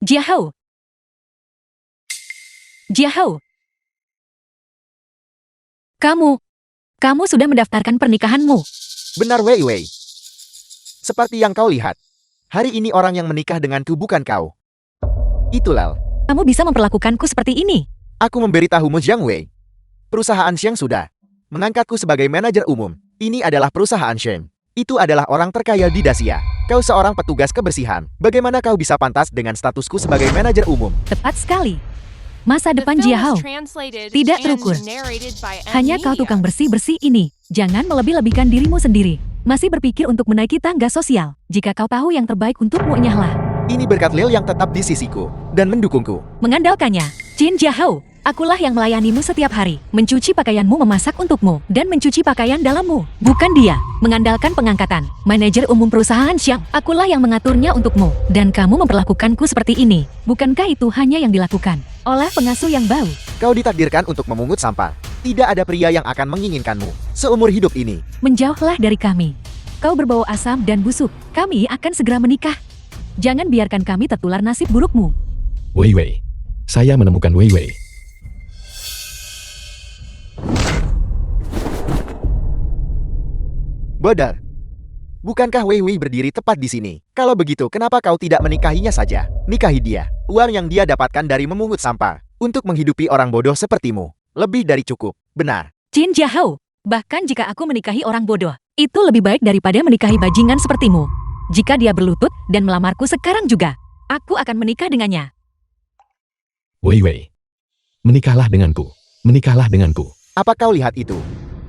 Jiahou! Jiahou! Kamu sudah mendaftarkan pernikahanmu. Benar Wei Wei. Seperti yang kau lihat. Hari ini orang yang menikah denganku bukan kau. Itulah. Kamu bisa memperlakukanku seperti ini. Aku memberitahumu Jiang Wei. Perusahaan Sheng sudah mengangkatku sebagai manajer umum. Ini adalah perusahaan Sheng. Itu adalah orang terkaya di Dacia. Kau seorang petugas kebersihan. Bagaimana kau bisa pantas dengan statusku sebagai manajer umum? Tepat sekali. Masa depan Jiahou tidak terukur. Hanya kau tukang bersih-bersih ini. Jangan melebih-lebihkan dirimu sendiri. Masih berpikir untuk menaiki tangga sosial. Jika kau tahu yang terbaik untukmu, nyahlah. Ini berkat Lil yang tetap di sisiku dan mendukungku. Mengandalkannya, Jin Jiahou, akulah yang melayanimu setiap hari, mencuci pakaianmu, memasak untukmu, dan mencuci pakaian dalammu. Bukan dia. Mengandalkan pengangkatan, manajer umum perusahaan Xiang, akulah yang mengaturnya untukmu. Dan kamu memperlakukanku seperti ini. Bukankah itu hanya yang dilakukan oleh pengasuh yang bau? Kau ditakdirkan untuk memungut sampah. Tidak ada pria yang akan menginginkanmu seumur hidup ini. Menjauhlah dari kami. Kau berbau asam dan busuk. Kami akan segera menikah. Jangan biarkan kami tertular nasib burukmu. Wei Wei. Saya menemukan Wei Wei. Bodar. Bukankah Wei Wei berdiri tepat di sini? Kalau begitu, kenapa kau tidak menikahinya saja? Nikahi dia. Uang yang dia dapatkan dari memungut sampah untuk menghidupi orang bodoh sepertimu. Lebih dari cukup. Benar. Jin Jiahou, bahkan jika aku menikahi orang bodoh, itu lebih baik daripada menikahi bajingan sepertimu. Jika dia berlutut dan melamarku sekarang juga, aku akan menikah dengannya. Wei Wei. Menikahlah denganku. Menikahlah denganku. Apa kau lihat itu?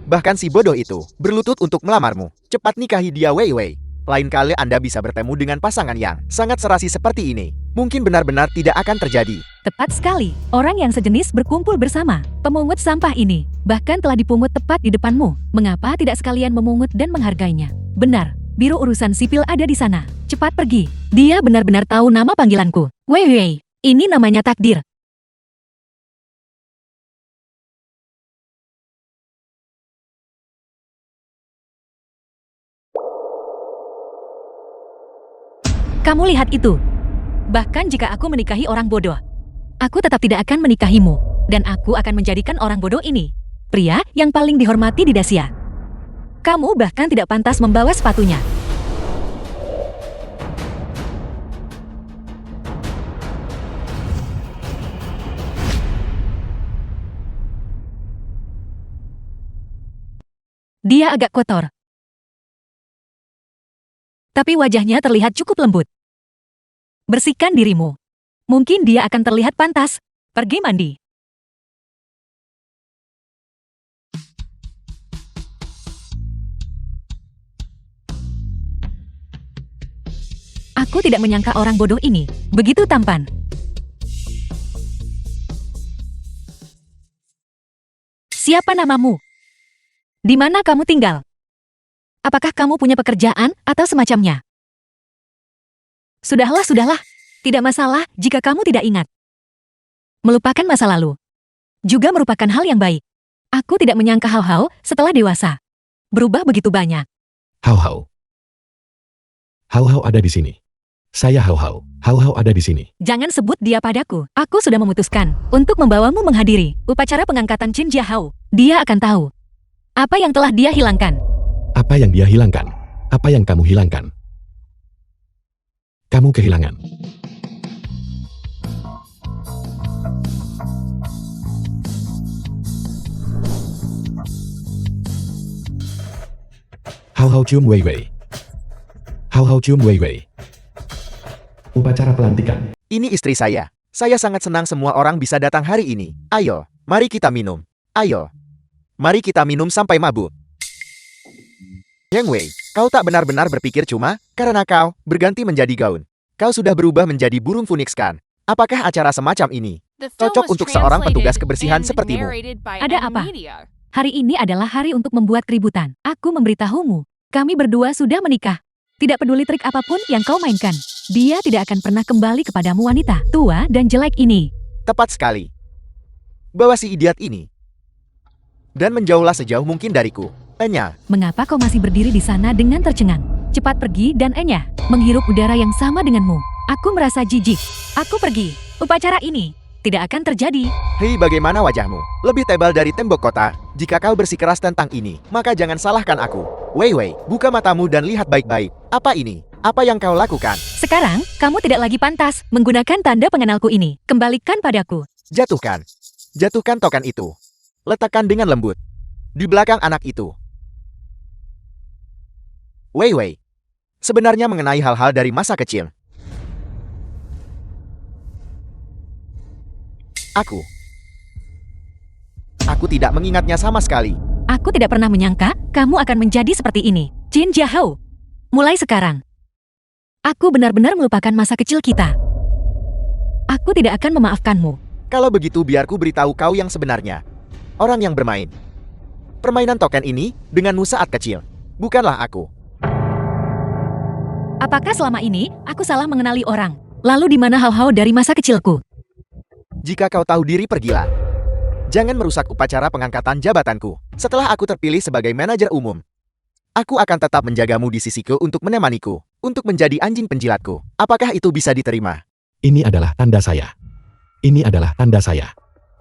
Bahkan si bodoh itu berlutut untuk melamarmu. Cepat nikahi dia Wei Wei. Lain kali Anda bisa bertemu dengan pasangan yang sangat serasi seperti ini. Mungkin benar-benar tidak akan terjadi. Tepat sekali. Orang yang sejenis berkumpul bersama. Pemungut sampah ini bahkan telah dipungut tepat di depanmu. Mengapa tidak sekalian memungut dan menghargainya? Benar. Biro urusan sipil ada di sana. Cepat pergi. Dia benar-benar tahu nama panggilanku. Wei Wei. Ini namanya takdir. Kamu lihat itu. Bahkan jika aku menikahi orang bodoh, aku tetap tidak akan menikahimu. Dan aku akan menjadikan orang bodoh ini pria yang paling dihormati di Dacia. Kamu bahkan tidak pantas membawa sepatunya. Dia agak kotor. Tapi wajahnya terlihat cukup lembut. Bersihkan dirimu. Mungkin dia akan terlihat pantas. Pergi mandi. Aku tidak menyangka orang bodoh ini begitu tampan. Siapa namamu? Di mana kamu tinggal? Apakah kamu punya pekerjaan atau semacamnya? Sudahlah. Tidak masalah jika kamu tidak ingat. Melupakan masa lalu juga merupakan hal yang baik. Aku tidak menyangka Hao setelah dewasa berubah begitu banyak. Hao ada di sini. Saya Hao ada di sini. Jangan sebut dia padaku. Aku sudah memutuskan untuk membawamu menghadiri upacara pengangkatan Jin Jiahou. Dia akan tahu apa yang telah dia hilangkan. Apa yang dia hilangkan? Apa yang kamu hilangkan? Kamu kehilangan. Hao cium Wei Wei. Hao cium Wei Wei. Upacara pelantikan. Ini istri saya. Saya sangat senang semua orang bisa datang hari ini. Ayo, mari kita minum. Ayo. Mari kita minum sampai mabuk. Yang Wei, kau tak benar-benar berpikir cuma karena kau berganti menjadi gaun. Kau sudah berubah menjadi burung Phoenix kan? Apakah acara semacam ini cocok untuk seorang petugas kebersihan sepertimu? Ada apa? Hari ini adalah hari untuk membuat keributan. Aku memberitahumu, kami berdua sudah menikah. Tidak peduli trik apapun yang kau mainkan, dia tidak akan pernah kembali kepadamu wanita tua dan jelek ini. Tepat sekali. Bawa si idiot ini. Dan menjauhlah sejauh mungkin dariku. Enya. Mengapa kau masih berdiri di sana dengan tercengang? Cepat pergi dan Enya menghirup udara yang sama denganmu. Aku merasa jijik. Aku pergi. Upacara ini tidak akan terjadi. Hei, bagaimana wajahmu? Lebih tebal dari tembok kota. Jika kau bersikeras tentang ini, maka jangan salahkan aku. Wei Wei, buka matamu dan lihat baik-baik. Apa ini? Apa yang kau lakukan? Sekarang, kamu tidak lagi pantas menggunakan tanda pengenalku ini. Kembalikan padaku. Jatuhkan. Jatuhkan token itu. Letakkan dengan lembut. Di belakang anak itu. Wei Wei. Sebenarnya mengenai hal-hal dari masa kecil. Aku tidak mengingatnya sama sekali. Aku tidak pernah menyangka kamu akan menjadi seperti ini. Jin Jiahou. Mulai sekarang, aku benar-benar melupakan masa kecil kita. Aku tidak akan memaafkanmu. Kalau begitu biarku beritahu kau yang sebenarnya. Orang yang bermain permainan token ini denganmu saat kecil. Bukanlah aku. Apakah selama ini aku salah mengenali orang? Lalu di mana hal-hal dari masa kecilku? Jika kau tahu diri, pergilah. Jangan merusak upacara pengangkatan jabatanku. Setelah aku terpilih sebagai manajer umum, aku akan tetap menjagamu di sisiku untuk menemaniku, untuk menjadi anjing penjilatku. Apakah itu bisa diterima? Ini adalah tanda saya. Ini adalah tanda saya.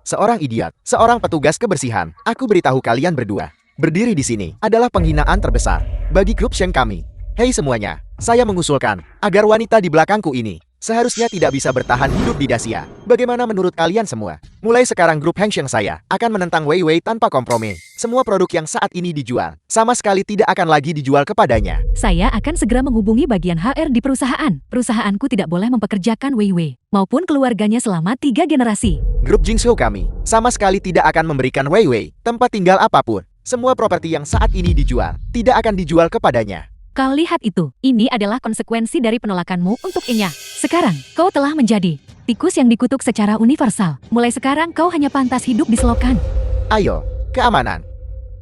Seorang idiot, seorang petugas kebersihan. Aku beritahu kalian berdua, berdiri di sini adalah penghinaan terbesar bagi grup Sheng kami. Hei semuanya, saya mengusulkan agar wanita di belakangku ini seharusnya tidak bisa bertahan hidup di Dacia. Bagaimana menurut kalian semua? Mulai sekarang grup Heng Sheng saya akan menentang Wei Wei tanpa kompromi. Semua produk yang saat ini dijual sama sekali tidak akan lagi dijual kepadanya. Saya akan segera menghubungi bagian HR di perusahaan. Perusahaanku tidak boleh mempekerjakan Wei Wei maupun keluarganya selama 3 generasi. Grup Jingzhou kami sama sekali tidak akan memberikan Wei Wei tempat tinggal apapun. Semua properti yang saat ini dijual tidak akan dijual kepadanya. Kau lihat itu, ini adalah konsekuensi dari penolakanmu untuk Inya. Sekarang, kau telah menjadi tikus yang dikutuk secara universal. Mulai sekarang kau hanya pantas hidup di selokan. Ayo, keamanan.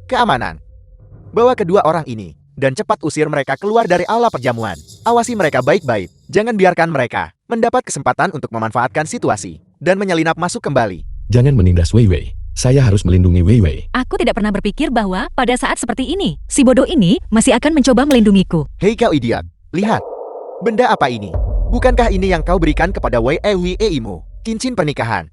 Keamanan. Bawa kedua orang ini dan cepat usir mereka keluar dari aula perjamuan. Awasi mereka baik-baik. Jangan biarkan mereka mendapat kesempatan untuk memanfaatkan situasi dan menyelinap masuk kembali. Jangan menindas Wei Wei. Saya harus melindungi Wei Wei. Aku tidak pernah berpikir bahwa pada saat seperti ini, si bodoh ini masih akan mencoba melindungiku. Hei kau idiot, lihat. Benda apa ini? Bukankah ini yang kau berikan kepada Wei Eimu? Cincin pernikahan.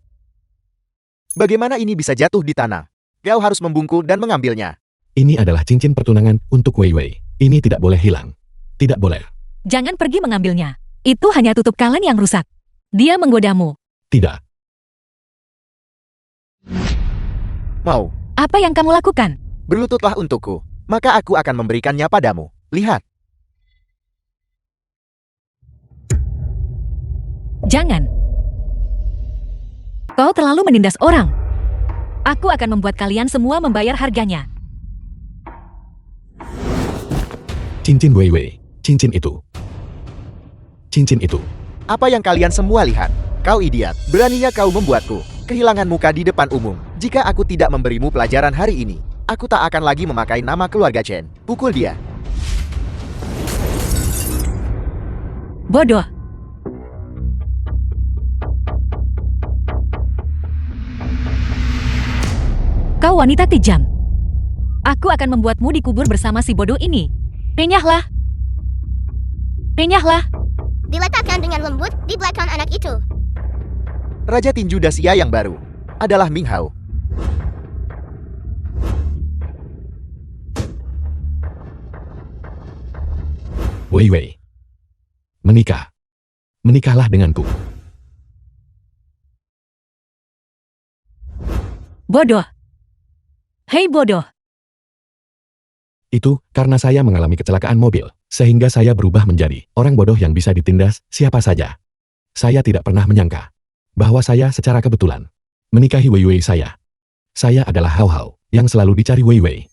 Bagaimana ini bisa jatuh di tanah? Kau harus membungkuk dan mengambilnya. Ini adalah cincin pertunangan untuk Wei Wei. Ini tidak boleh hilang. Tidak boleh. Jangan pergi mengambilnya. Itu hanya tutup kalen yang rusak. Dia menggodamu. Tidak. Mau? Apa yang kamu lakukan? Berlututlah untukku, maka aku akan memberikannya padamu. Lihat. Jangan. Kau terlalu menindas orang. Aku akan membuat kalian semua membayar harganya. Cincin Wei Wei. Cincin itu. Cincin itu. Apa yang kalian semua lihat? Kau idiot, beraninya kau membuatku kehilangan muka di depan umum. Jika aku tidak memberimu pelajaran hari ini, aku tak akan lagi memakai nama keluarga Chen. Pukul dia. Bodoh. Kau wanita kejam. Aku akan membuatmu dikubur bersama si bodoh ini. Penyahlah. Penyahlah. Diletakkan dengan lembut di belakang anak itu. Raja Tinju Dacia yang baru adalah Ming Hao. Wei Wei. Menikah. Menikahlah denganku. Bodoh. Hei bodoh. Itu karena saya mengalami kecelakaan mobil, sehingga saya berubah menjadi orang bodoh yang bisa ditindas siapa saja. Saya tidak pernah menyangka bahwa saya secara kebetulan menikahi Wei Wei saya. Saya adalah Hao Hao yang selalu dicari Wei Wei.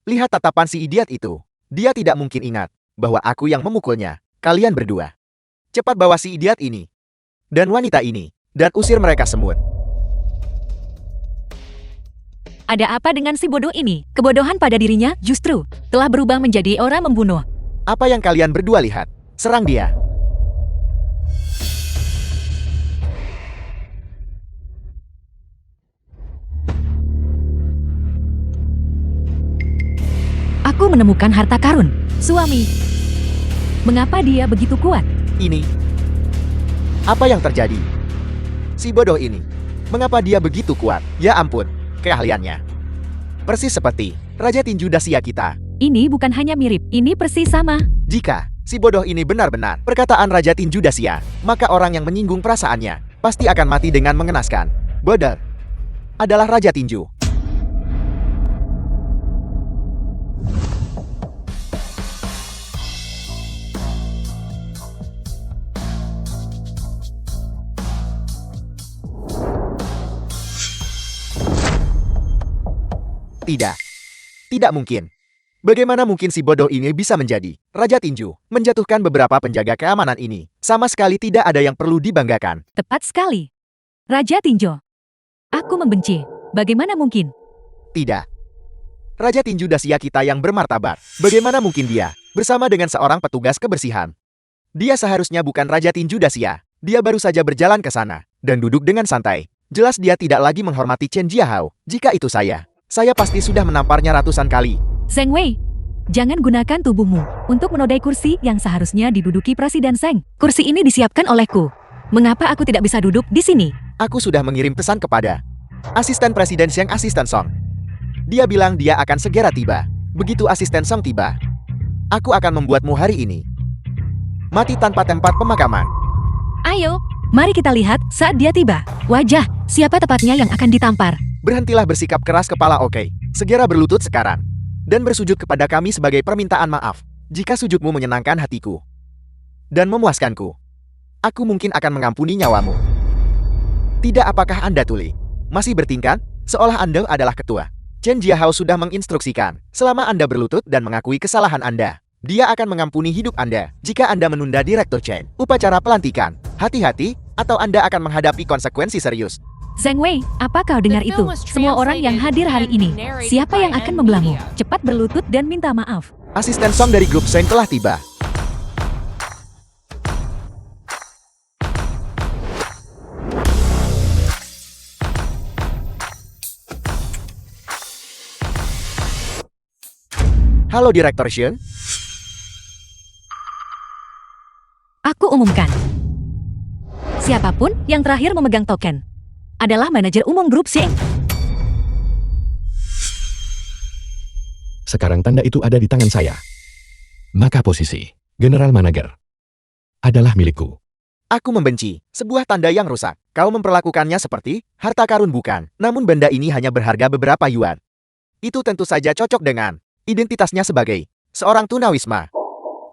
Lihat tatapan si idiot itu. Dia tidak mungkin ingat bahwa aku yang memukulnya. Kalian berdua. Cepat bawa si idiot ini dan wanita ini dan usir mereka semua. Ada apa dengan si bodoh ini? Kebodohan pada dirinya justru telah berubah menjadi orang membunuh. Apa yang kalian berdua lihat? Serang dia. Aku menemukan harta karun. Suami. Mengapa dia begitu kuat? Ini. Apa yang terjadi? Si bodoh ini. Mengapa dia begitu kuat? Ya ampun, keahliannya. Persis seperti Raja Tinju Dacia kita. Ini bukan hanya mirip, ini persis sama. Jika si bodoh ini benar-benar perkataan Raja Tinju Dacia, maka orang yang menyinggung perasaannya pasti akan mati dengan mengenaskan. Bodoh adalah Raja Tinju. Tidak. Tidak mungkin. Bagaimana mungkin si bodoh ini bisa menjadi Raja Tinju, menjatuhkan beberapa penjaga keamanan ini? Sama sekali tidak ada yang perlu dibanggakan. Tepat sekali. Raja Tinjo. Aku membenci. Bagaimana mungkin? Tidak. Raja Tinju Dacia kita yang bermartabat. Bagaimana mungkin dia bersama dengan seorang petugas kebersihan? Dia seharusnya bukan Raja Tinju Dacia. Dia baru saja berjalan ke sana dan duduk dengan santai. Jelas dia tidak lagi menghormati Chen Jiahao. Jika itu saya pasti sudah menamparnya ratusan kali. Zheng Wei, jangan gunakan tubuhmu untuk menodai kursi yang seharusnya diduduki Presiden Zheng. Kursi ini disiapkan olehku. Mengapa aku tidak bisa duduk di sini? Aku sudah mengirim pesan kepada asisten Presiden Zheng, Asisten Song. Dia bilang dia akan segera tiba. Begitu Asisten Song tiba, aku akan membuatmu hari ini mati tanpa tempat pemakaman. Ayo, mari kita lihat saat dia tiba. Wajah, siapa tepatnya yang akan ditampar? Berhentilah bersikap keras kepala, oke? Segera berlutut sekarang. Dan bersujud kepada kami sebagai permintaan maaf. Jika sujudmu menyenangkan hatiku dan memuaskanku, aku mungkin akan mengampuni nyawamu. Tidak, apakah Anda tuli? Masih bertingkah? Seolah Anda adalah ketua. Chen Jiahao sudah menginstruksikan, selama Anda berlutut dan mengakui kesalahan Anda, dia akan mengampuni hidup Anda. Jika Anda menunda Direktur Chen, upacara pelantikan, hati-hati, atau Anda akan menghadapi konsekuensi serius. Zheng Wei, apa kau dengar itu? Semua orang yang hadir hari ini, siapa yang akan membelamu? Cepat berlutut dan minta maaf. Asisten Song dari grup Zheng telah tiba. Halo Direktur Shen. Aku umumkan. Siapapun yang terakhir memegang token adalah manajer umum grup Zheng. Sekarang tanda itu ada di tangan saya. Maka posisi General Manager adalah milikku. Aku membenci sebuah tanda yang rusak. Kau memperlakukannya seperti harta karun, bukan? Namun benda ini hanya berharga beberapa yuan. Itu tentu saja cocok dengan identitasnya sebagai seorang tunawisma.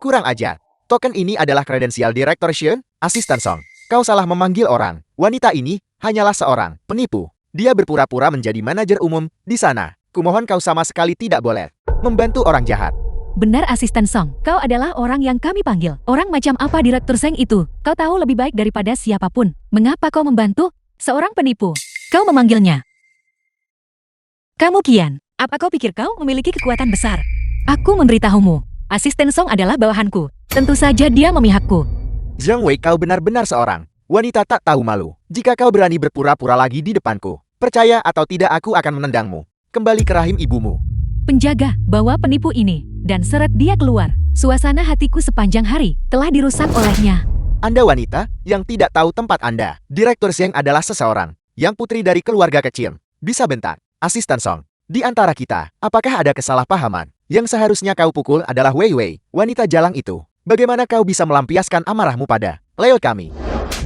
Kurang ajar. Token ini adalah kredensial Direktur Shen, Asisten Song. Kau salah memanggil orang. Wanita ini hanyalah seorang penipu. Dia berpura-pura menjadi manajer umum di sana. Kumohon kau sama sekali tidak boleh membantu orang jahat. Benar, Asisten Song. Kau adalah orang yang kami panggil. Orang macam apa Direktur Zheng itu? Kau tahu lebih baik daripada siapapun. Mengapa kau membantu seorang penipu? Kau memanggilnya. Kamu Qian. Apa kau pikir kau memiliki kekuatan besar? Aku memberitahumu. Asisten Song adalah bawahanku. Tentu saja dia memihakku. Zheng Wei, kau benar-benar seorang wanita tak tahu malu. Jika kau berani berpura-pura lagi di depanku, percaya atau tidak aku akan menendangmu kembali ke rahim ibumu. Penjaga, bawa penipu ini, dan seret dia keluar. Suasana hatiku sepanjang hari telah dirusak olehnya. Anda wanita yang tidak tahu tempat Anda. Direktur Zheng adalah seseorang yang putri dari keluarga kecil. Bisa bentar, Asisten Song. Di antara kita, apakah ada kesalahpahaman? Yang seharusnya kau pukul adalah Wei Wei, wanita jalang itu. Bagaimana kau bisa melampiaskan amarahmu pada Leo kami?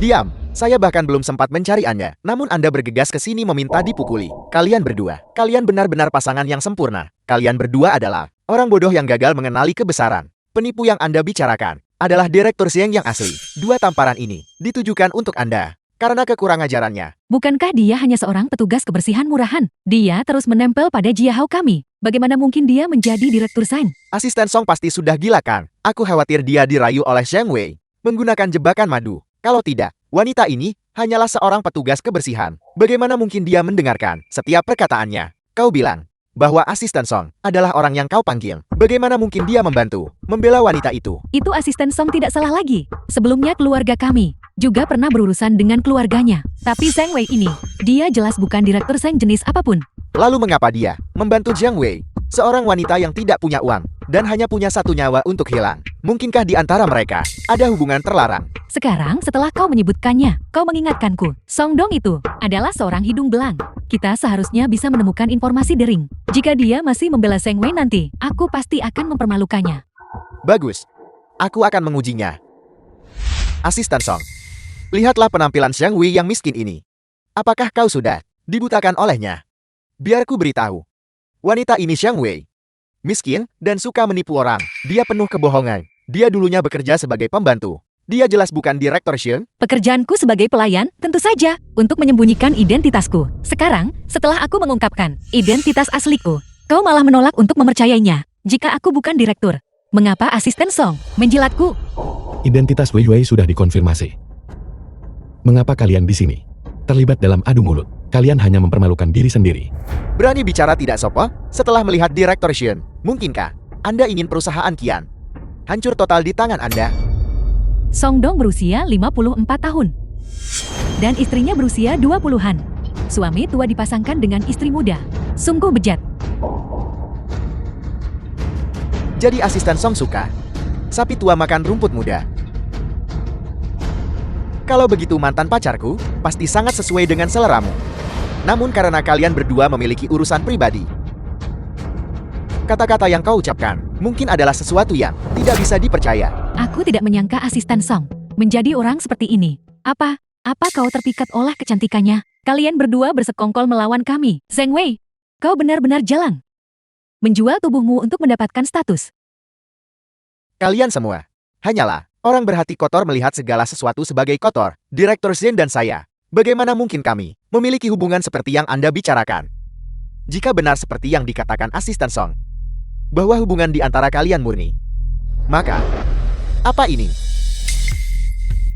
Diam, saya bahkan belum sempat mencari Anda. Namun Anda bergegas ke sini meminta dipukuli. Kalian berdua, kalian benar-benar pasangan yang sempurna. Kalian berdua adalah orang bodoh yang gagal mengenali kebesaran. Penipu yang Anda bicarakan adalah Direktur Zheng yang asli. Dua tamparan ini ditujukan untuk Anda karena kekurangan ajarannya. Bukankah dia hanya seorang petugas kebersihan murahan? Dia terus menempel pada Jiahao kami. Bagaimana mungkin dia menjadi Direktur Zheng? Asisten Song pasti sudah gila kan? Aku khawatir dia dirayu oleh Zheng Wei menggunakan jebakan madu. Kalau tidak, wanita ini hanyalah seorang petugas kebersihan. Bagaimana mungkin dia mendengarkan setiap perkataannya? Kau bilang bahwa Asisten Song adalah orang yang kau panggil. Bagaimana mungkin dia membantu membela wanita itu? Itu Asisten Song tidak salah lagi. Sebelumnya keluarga kami juga pernah berurusan dengan keluarganya. Tapi Zheng Wei ini, dia jelas bukan Direktur Zheng jenis apapun. Lalu mengapa dia membantu Zheng Wei? Seorang wanita yang tidak punya uang, dan hanya punya satu nyawa untuk hilang. Mungkinkah di antara mereka, ada hubungan terlarang? Sekarang setelah kau menyebutkannya, kau mengingatkanku. Song Dong itu adalah seorang hidung belang. Kita seharusnya bisa menemukan informasi dering. Jika dia masih membela Zheng Wei nanti, aku pasti akan mempermalukannya. Bagus. Aku akan mengujinya. Asisten Song. Lihatlah penampilan Zhang Wei yang miskin ini. Apakah kau sudah dibutakan olehnya? Biar ku beritahu. Wanita ini Zhang Wei. Miskin dan suka menipu orang. Dia penuh kebohongan. Dia dulunya bekerja sebagai pembantu. Dia jelas bukan direktur Shen. Pekerjaanku sebagai pelayan, tentu saja, untuk menyembunyikan identitasku. Sekarang, setelah aku mengungkapkan identitas asliku, kau malah menolak untuk mempercayainya. Jika aku bukan direktur, mengapa asisten Song menjilatku? Identitas Wei Wei sudah dikonfirmasi. Mengapa kalian di sini? Terlibat dalam adu mulut. Kalian hanya mempermalukan diri sendiri. Berani bicara tidak sopan setelah melihat direktur Shen. Mungkinkah Anda ingin perusahaan Kian hancur total di tangan Anda? Song Dong berusia 54 tahun. Dan istrinya berusia 20-an. Suami tua dipasangkan dengan istri muda. Sungguh bejat. Jadi asisten Song suka sapi tua makan rumput muda. Kalau begitu mantan pacarku pasti sangat sesuai dengan seleramu. Namun karena kalian berdua memiliki urusan pribadi, kata-kata yang kau ucapkan mungkin adalah sesuatu yang tidak bisa dipercaya. Aku tidak menyangka asisten Song menjadi orang seperti ini. Apa kau terpikat oleh kecantikannya? Kalian berdua bersekongkol melawan kami. Zheng Wei, kau benar-benar jalang. Menjual tubuhmu untuk mendapatkan status. Kalian semua hanyalah orang berhati kotor melihat segala sesuatu sebagai kotor. Direktur Zen dan saya. Bagaimana mungkin kami memiliki hubungan seperti yang Anda bicarakan? Jika benar seperti yang dikatakan asisten Song, bahwa hubungan di antara kalian murni, maka apa ini?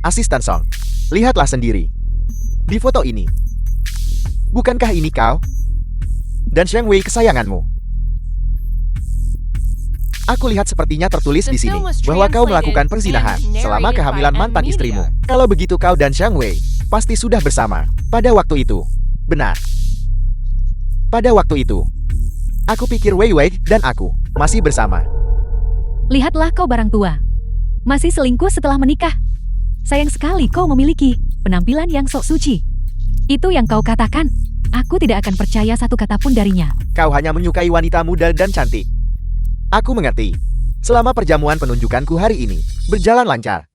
Asisten Song, lihatlah sendiri. Di foto ini, bukankah ini kau? Dan Zhang Wei kesayanganmu? Aku lihat sepertinya tertulis di sini bahwa kau melakukan perzinahan selama kehamilan mantan istrimu. Kalau begitu kau dan Zhang Wei pasti sudah bersama pada waktu itu. Benar. Pada waktu itu, aku pikir Wei Wei dan aku masih bersama. Lihatlah kau barang tua. Masih selingkuh setelah menikah. Sayang sekali kau memiliki penampilan yang sok suci. Itu yang kau katakan. Aku tidak akan percaya satu kata pun darinya. Kau hanya menyukai wanita muda dan cantik. Aku mengerti. Selama perjamuan penunjukanku hari ini berjalan lancar.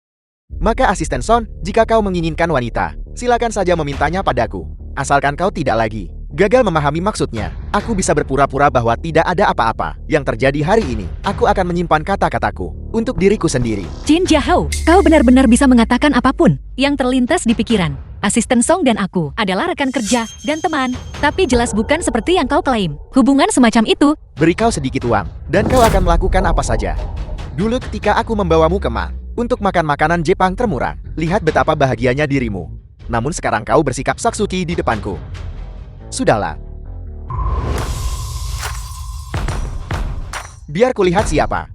Maka asisten Son, jika kau menginginkan wanita, silakan saja memintanya padaku. Asalkan kau tidak lagi gagal memahami maksudnya, aku bisa berpura-pura bahwa tidak ada apa-apa yang terjadi hari ini. Aku akan menyimpan kata-kataku untuk diriku sendiri. Jin Jiahou, kau benar-benar bisa mengatakan apapun yang terlintas di pikiran. Asisten Song dan aku adalah rekan kerja dan teman, tapi jelas bukan seperti yang kau klaim. Hubungan semacam itu. Beri kau sedikit uang, dan kau akan melakukan apa saja. Dulu ketika aku membawamu ke Ma untuk makan makanan Jepang termurah, lihat betapa bahagianya dirimu. Namun sekarang kau bersikap saksuki di depanku. Sudahlah. Biar kulihat siapa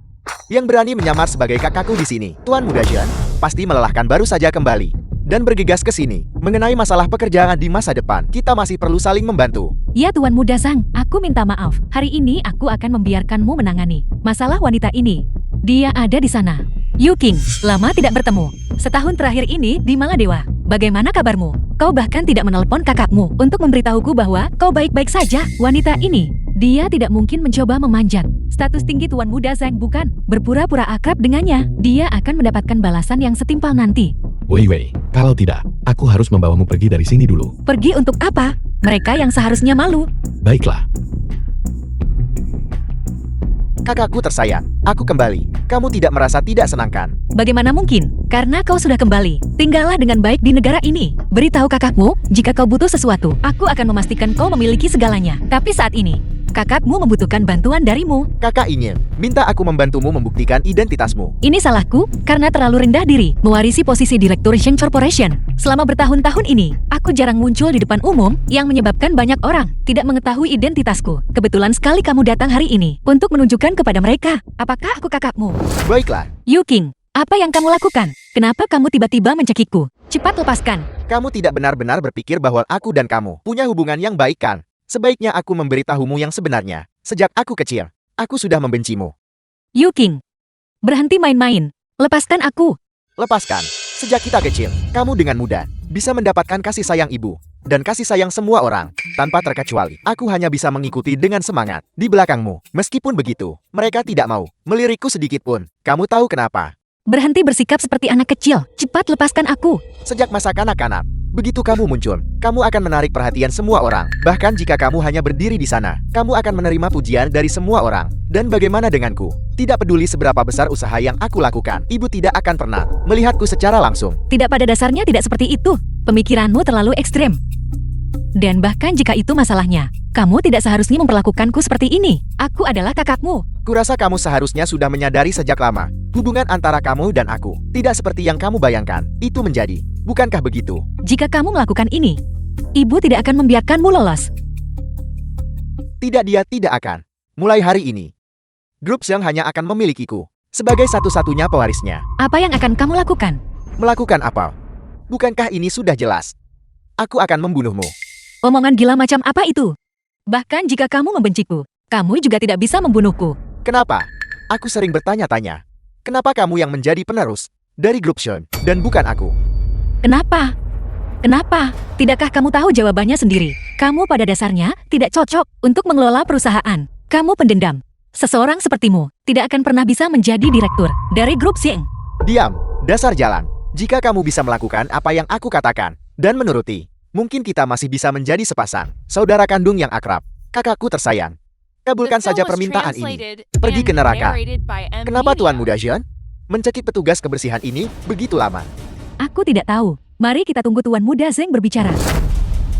yang berani menyamar sebagai kakakku di sini. Tuan Muda Zhen pasti melelahkan baru saja kembali dan bergegas ke sini. Mengenai masalah pekerjaan di masa depan, kita masih perlu saling membantu. Ya Tuan Muda Zhang, aku minta maaf. Hari ini aku akan membiarkanmu menangani masalah wanita ini. Dia ada di sana. Yu King, lama tidak bertemu. Setahun terakhir ini di Maladewa. Bagaimana kabarmu? Kau bahkan tidak menelpon kakakmu untuk memberitahuku bahwa kau baik-baik saja. Wanita ini, dia tidak mungkin mencoba memanjat. Status tinggi Tuan Muda Zhang bukan berpura-pura akrab dengannya. Dia akan mendapatkan balasan yang setimpal nanti. Wei Wei, kalau tidak, aku harus membawamu pergi dari sini dulu. Pergi untuk apa? Mereka yang seharusnya malu. Baiklah. Kakakku tersayang, aku kembali. Kamu tidak merasa tidak senangkan? Bagaimana mungkin? Karena kau sudah kembali. Tinggallah dengan baik di negara ini. Beritahu kakakmu, jika kau butuh sesuatu, aku akan memastikan kau memiliki segalanya. Tapi saat ini, kakakmu membutuhkan bantuan darimu. Kakak ingin minta aku membantumu membuktikan identitasmu. Ini salahku, karena terlalu rendah diri, mewarisi posisi Direktur Shen Corporation. Selama bertahun-tahun ini, aku jarang muncul di depan umum, yang menyebabkan banyak orang tidak mengetahui identitasku. Kebetulan sekali kamu datang hari ini, untuk menunjukkan kepada mereka, apakah aku kakakmu. Baiklah. Yu King, apa yang kamu lakukan? Kenapa kamu tiba-tiba mencekikku? Cepat lepaskan. Kamu tidak benar-benar berpikir bahwa aku dan kamu punya hubungan yang baik kan? Sebaiknya aku memberitahumu yang sebenarnya. Sejak aku kecil, aku sudah membencimu. Yu King, berhenti main-main. Lepaskan aku. Lepaskan. Sejak kita kecil, kamu dengan mudah bisa mendapatkan kasih sayang ibu dan kasih sayang semua orang, tanpa terkecuali. Aku hanya bisa mengikuti dengan semangat di belakangmu. Meskipun begitu, mereka tidak mau melirikku sedikit pun. Kamu tahu kenapa? Berhenti bersikap seperti anak kecil. Cepat lepaskan aku. Sejak masa kanak-kanak, begitu kamu muncul, kamu akan menarik perhatian semua orang. Bahkan jika kamu hanya berdiri di sana, kamu akan menerima pujian dari semua orang. Dan bagaimana denganku? Tidak peduli seberapa besar usaha yang aku lakukan, ibu tidak akan pernah melihatku secara langsung. Tidak, pada dasarnya tidak seperti itu. Pemikiranmu terlalu ekstrem. Dan bahkan jika itu masalahnya, kamu tidak seharusnya memperlakukanku seperti ini. Aku adalah kakakmu. Kurasa kamu seharusnya sudah menyadari sejak lama. Hubungan antara kamu dan aku tidak seperti yang kamu bayangkan. Itu menjadi, bukankah begitu? Jika kamu melakukan ini, ibu tidak akan membiarkanmu lolos. Tidak, dia tidak akan. Mulai hari ini, grup Xiang hanya akan memilikiku sebagai satu-satunya pewarisnya. Apa yang akan kamu lakukan? Melakukan apa? Bukankah ini sudah jelas? Aku akan membunuhmu. Omongan gila macam apa itu? Bahkan jika kamu membenciku, kamu juga tidak bisa membunuhku. Kenapa? Aku sering bertanya-tanya. Kenapa kamu yang menjadi penerus dari grup Xiang dan bukan aku? Kenapa? Kenapa? Tidakkah kamu tahu jawabannya sendiri? Kamu pada dasarnya tidak cocok untuk mengelola perusahaan. Kamu pendendam. Seseorang sepertimu tidak akan pernah bisa menjadi direktur dari grup Xiang. Diam, dasar jalan. Jika kamu bisa melakukan apa yang aku katakan dan menuruti, mungkin kita masih bisa menjadi sepasang saudara kandung yang akrab. Kakakku tersayang. Kabulkan saja permintaan ini. Pergi ke neraka. Kenapa Tuan Muda Xian mencekik petugas kebersihan ini begitu lama? Aku tidak tahu. Mari kita tunggu Tuan Muda Zeng berbicara.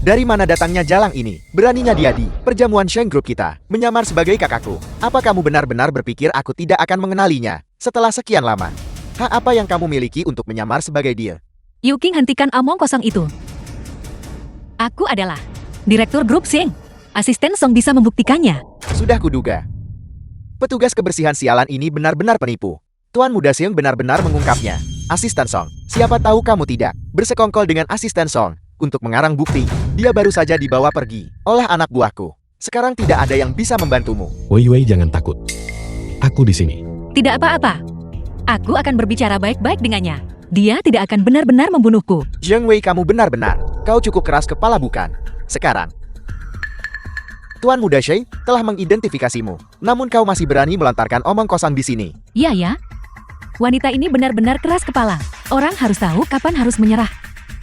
Dari mana datangnya jalang ini? Beraninya dia di perjamuan Sheng Group kita menyamar sebagai kakakku. Apa kamu benar-benar berpikir aku tidak akan mengenalinya setelah sekian lama? Apa yang kamu miliki untuk menyamar sebagai dia? Yu King, hentikan omong kosong itu. Aku adalah direktur grup Xiang. Asisten Song bisa membuktikannya. Sudah kuduga. Petugas kebersihan sialan ini benar-benar penipu. Tuan Muda Xiang benar-benar mengungkapnya. Asisten Song, siapa tahu kamu tidak bersekongkol dengan asisten Song untuk mengarang bukti. Dia baru saja dibawa pergi oleh anak buahku. Sekarang tidak ada yang bisa membantumu. Wei Wei, jangan takut. Aku di sini. Tidak apa-apa. Aku akan berbicara baik-baik dengannya. Dia tidak akan benar-benar membunuhku. Zheng Wei, kamu benar-benar. Kau cukup keras kepala bukan? Sekarang, Tuan Muda Sheng telah mengidentifikasimu. Namun kau masih berani melontarkan omong kosong di sini. Iya ya. Wanita ini benar-benar keras kepala. Orang harus tahu kapan harus menyerah.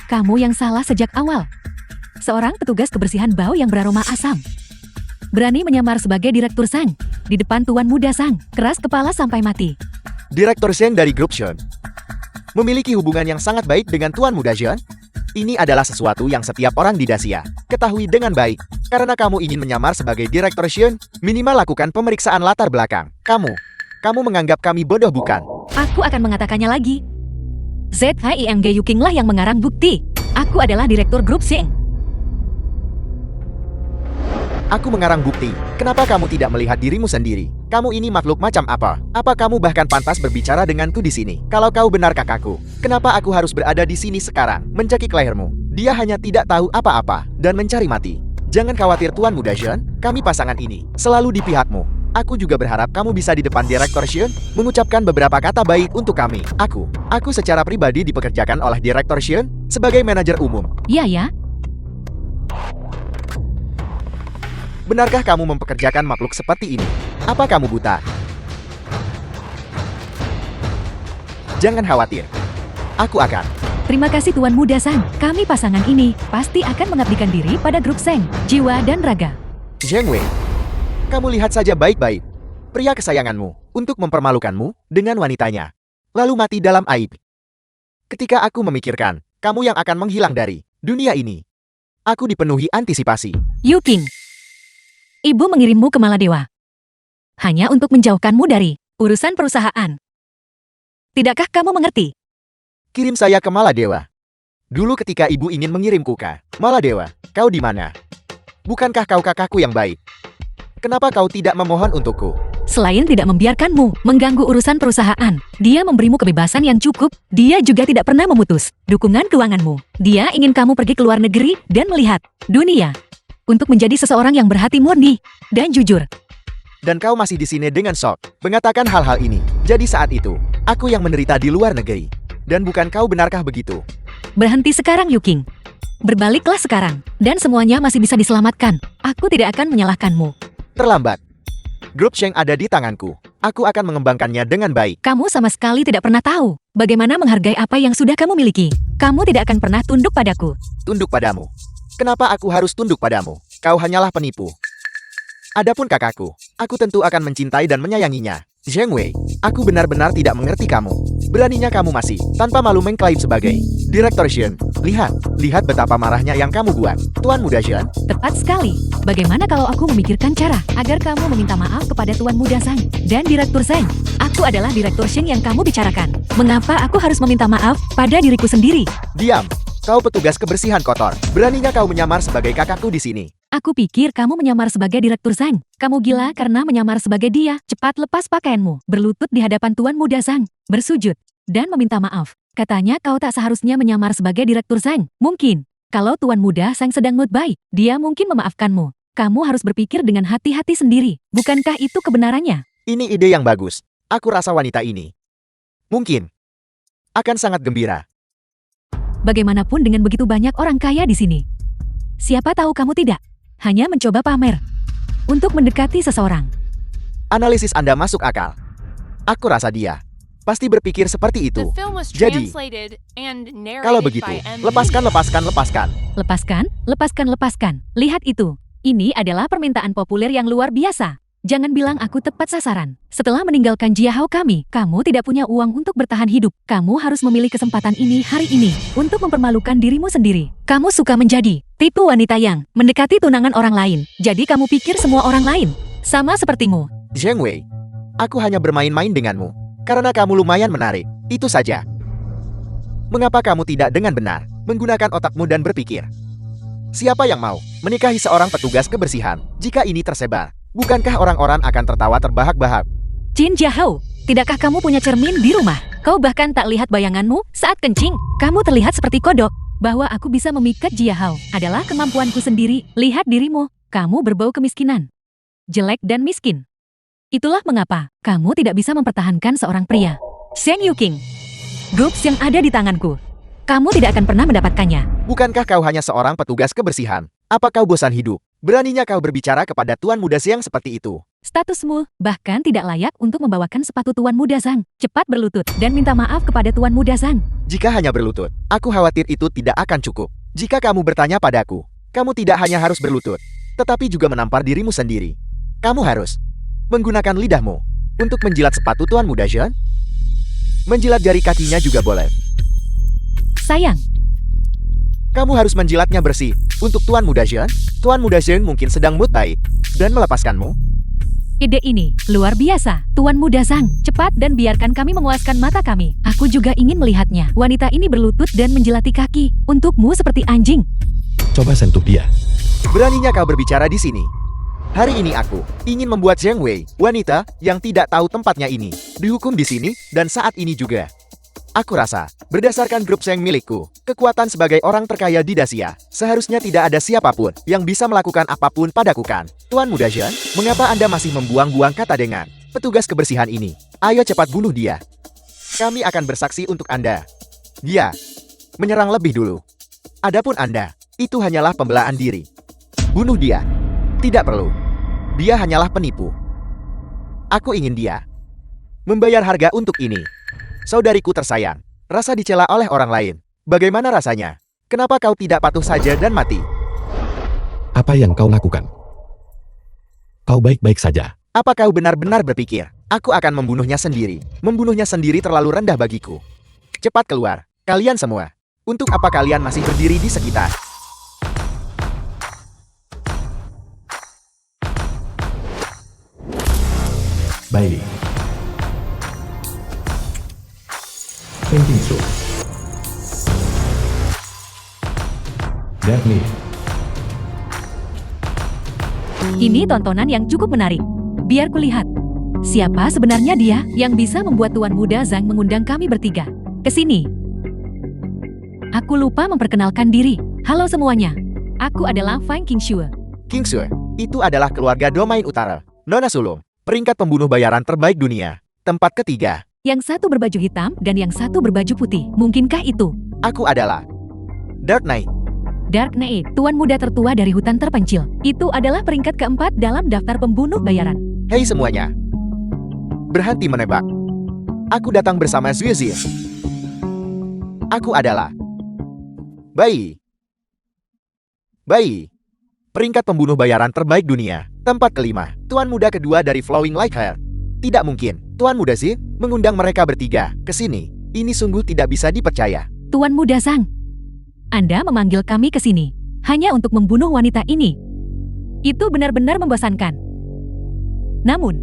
Kamu yang salah sejak awal. Seorang petugas kebersihan bau yang beraroma asam. Berani menyamar sebagai direktur Sang di depan Tuan Muda Sang. Keras kepala sampai mati. Direktur Sheng dari grup Xian memiliki hubungan yang sangat baik dengan Tuan Muda Xian. Ini adalah sesuatu yang setiap orang di Dacia ketahui dengan baik. Karena kamu ingin menyamar sebagai direktur Xian, minimal lakukan pemeriksaan latar belakang. Kamu menganggap kami bodoh bukan? Aku akan mengatakannya lagi. ZHIMG Yu King lah yang mengarang bukti. Aku adalah direktur grup Xiang. Aku mengarang bukti. Kenapa kamu tidak melihat dirimu sendiri? Kamu ini makhluk macam apa? Apa kamu bahkan pantas berbicara denganku di sini? Kalau kau benar kakakku, kenapa aku harus berada di sini sekarang? Mencekik lehermu. Dia hanya tidak tahu apa-apa dan mencari mati. Jangan khawatir Tuan Muda Xian, kami pasangan ini selalu di pihakmu. Aku juga berharap kamu bisa di depan Direktur Xian mengucapkan beberapa kata baik untuk kami. Aku secara pribadi dipekerjakan oleh Direktur Xian sebagai manajer umum. Iya ya. Benarkah kamu mempekerjakan makhluk seperti ini? Apa kamu buta? Jangan khawatir. Aku akan. Terima kasih Tuan Muda Sang. Kami pasangan ini pasti akan mengabdikan diri pada grup Seng, jiwa dan raga. Zheng Wei, kamu lihat saja baik-baik. Pria kesayanganmu untuk mempermalukanmu dengan wanitanya. Lalu mati dalam aib. Ketika aku memikirkan, kamu yang akan menghilang dari dunia ini. Aku dipenuhi antisipasi. Yu King, Ibu mengirimmu ke Maladewa. Hanya untuk menjauhkanmu dari urusan perusahaan. Tidakkah kamu mengerti? Kirim saya ke Maladewa. Dulu ketika ibu ingin mengirimku ke Maladewa, kau di mana? Bukankah kau kakakku yang baik? Kenapa kau tidak memohon untukku? Selain tidak membiarkanmu mengganggu urusan perusahaan, dia memberimu kebebasan yang cukup. Dia juga tidak pernah memutus dukungan keuanganmu. Dia ingin kamu pergi ke luar negeri dan melihat dunia. untuk menjadi seseorang yang berhati murni dan jujur. Dan kau masih di sini dengan shock, mengatakan hal-hal ini. Jadi saat itu, aku yang menderita di luar negeri. Dan bukan kau, benarkah begitu? Berhenti sekarang, Yuking. Berbaliklah sekarang, dan semuanya masih bisa diselamatkan. Aku tidak akan menyalahkanmu. Terlambat. Grup Sheng ada di tanganku. Aku akan mengembangkannya dengan baik. Kamu sama sekali tidak pernah tahu bagaimana menghargai apa yang sudah kamu miliki. Kamu tidak akan pernah tunduk padaku. Tunduk padamu. Kenapa aku harus tunduk padamu? Kau hanyalah penipu. Adapun kakakku, aku tentu akan mencintai dan menyayanginya. Zheng Wei, aku benar-benar tidak mengerti kamu. Beraninya kamu masih, tanpa malu mengklaim sebagai Direktur Shen. Lihat betapa marahnya yang kamu buat. Tuan Muda Shen. Tepat sekali. Bagaimana kalau aku memikirkan cara agar kamu meminta maaf kepada Tuan Muda Zhang dan Direktur Zhang? Aku adalah Direktur Shen yang kamu bicarakan. Mengapa aku harus meminta maaf pada diriku sendiri? Diam. Kau petugas kebersihan kotor. Beraninya kau menyamar sebagai kakakku di sini. Aku pikir kamu menyamar sebagai Direktur Zhang. Kamu gila karena menyamar sebagai dia. Cepat lepas pakaianmu. Berlutut di hadapan Tuan Muda Zhang. Bersujud. Dan meminta maaf. Katanya kau tak seharusnya menyamar sebagai Direktur Zhang. Mungkin. Kalau Tuan Muda Zhang sedang mood baik, dia mungkin memaafkanmu. Kamu harus berpikir dengan hati-hati sendiri. Bukankah itu kebenarannya? Ini ide yang bagus. Aku rasa wanita ini mungkin akan sangat gembira. Bagaimanapun dengan begitu banyak orang kaya di sini. Siapa tahu kamu tidak hanya mencoba pamer untuk mendekati seseorang. Analisis Anda masuk akal. Aku rasa dia pasti berpikir seperti itu. Jadi, kalau begitu, lepaskan. Lepaskan. Lihat itu. Ini adalah permintaan populer yang luar biasa. Jangan bilang aku tepat sasaran. Setelah meninggalkan Jiahao kami, kamu tidak punya uang untuk bertahan hidup. Kamu harus memilih kesempatan ini hari ini untuk mempermalukan dirimu sendiri. Kamu suka menjadi tipe wanita yang mendekati tunangan orang lain. Jadi kamu pikir semua orang lain sama sepertimu. Zheng Wei, aku hanya bermain-main denganmu karena kamu lumayan menarik. Itu saja. Mengapa kamu tidak dengan benar menggunakan otakmu dan berpikir? Siapa yang mau menikahi seorang petugas kebersihan jika ini tersebar? Bukankah orang-orang akan tertawa terbahak-bahak? Jin Jiahao, tidakkah kamu punya cermin di rumah? Kau bahkan tak lihat bayanganmu saat kencing. Kamu terlihat seperti kodok. Bahwa aku bisa memikat Jiahao adalah kemampuanku sendiri. Lihat dirimu, kamu berbau kemiskinan. Jelek dan miskin. Itulah mengapa kamu tidak bisa mempertahankan seorang pria. Sheng Yuking, grup yang ada di tanganku. Kamu tidak akan pernah mendapatkannya. Bukankah kau hanya seorang petugas kebersihan? Apa kau bosan hidup? Beraninya kau berbicara kepada Tuan Muda Siang seperti itu. Statusmu bahkan tidak layak untuk membawakan sepatu Tuan Muda Zhang. Cepat berlutut dan minta maaf kepada Tuan Muda Zhang. Jika hanya berlutut, aku khawatir itu tidak akan cukup. Jika kamu bertanya padaku, kamu tidak hanya harus berlutut, tetapi juga menampar dirimu sendiri. Kamu harus menggunakan lidahmu untuk menjilat sepatu Tuan Muda Zhang. Menjilat jari kakinya juga boleh. Sayang, kamu harus menjilatnya bersih. Untuk Tuan Muda Zhang, Tuan Muda Zhang mungkin sedang mood baik dan melepaskanmu. ide ini luar biasa. Tuan Muda Zhang, cepat dan biarkan kami memuaskan mata kami. Aku juga ingin melihatnya. Wanita ini berlutut dan menjelati kaki. Untukmu seperti anjing. Coba sentuh dia. Beraninya kau berbicara di sini. Hari ini aku ingin membuat Zheng Wei, wanita yang tidak tahu tempatnya ini, dihukum di sini dan saat ini juga. Aku rasa, berdasarkan grup Sheng milikku, kekuatan sebagai orang terkaya di Dacia, seharusnya tidak ada siapapun yang bisa melakukan apapun padaku kan. Tuan Muda Zhen, mengapa Anda masih membuang-buang kata dengan petugas kebersihan ini? Ayo cepat bunuh dia. Kami akan bersaksi untuk Anda. Dia menyerang lebih dulu. Adapun Anda, itu hanyalah pembelaan diri. Bunuh dia. Tidak perlu. Dia hanyalah penipu. Aku ingin dia membayar harga untuk ini. Saudariku tersayang, rasa dicela oleh orang lain. Bagaimana rasanya? Kenapa kau tidak patuh saja dan mati? Apa yang kau lakukan? Kau baik-baik saja. Apa kau benar-benar berpikir, aku akan membunuhnya sendiri? Membunuhnya sendiri terlalu rendah bagiku. Cepat keluar, kalian semua. Untuk apa kalian masih berdiri di sekitar? Bailey. Thinking so. Daphne. Ini tontonan yang cukup menarik. Biar kulihat. Siapa sebenarnya dia yang bisa membuat Tuan Muda Zhang mengundang kami bertiga ke sini? Aku lupa memperkenalkan diri. Halo semuanya. Aku adalah Fang Qingxue. King Sue, itu adalah keluarga Domain Utara. Nona Sulung, peringkat pembunuh bayaran terbaik dunia. Tempat ketiga. Yang satu berbaju hitam dan yang satu berbaju putih. Mungkinkah itu? Aku adalah Dark Knight. Dark Knight, tuan muda tertua dari hutan terpencil. Itu adalah peringkat keempat dalam daftar pembunuh bayaran. Hei semuanya. Berhenti menebak. Aku datang bersama Zuezir. Aku adalah Bai. Peringkat pembunuh bayaran terbaik dunia. Tempat kelima. Tuan muda kedua dari Flowing Like Hair. Tidak mungkin. Tuan muda Zee mengundang mereka bertiga ke sini. Ini sungguh tidak bisa dipercaya. Tuan muda Sang, Anda memanggil kami ke sini hanya untuk membunuh wanita ini. Itu benar-benar membosankan. Namun,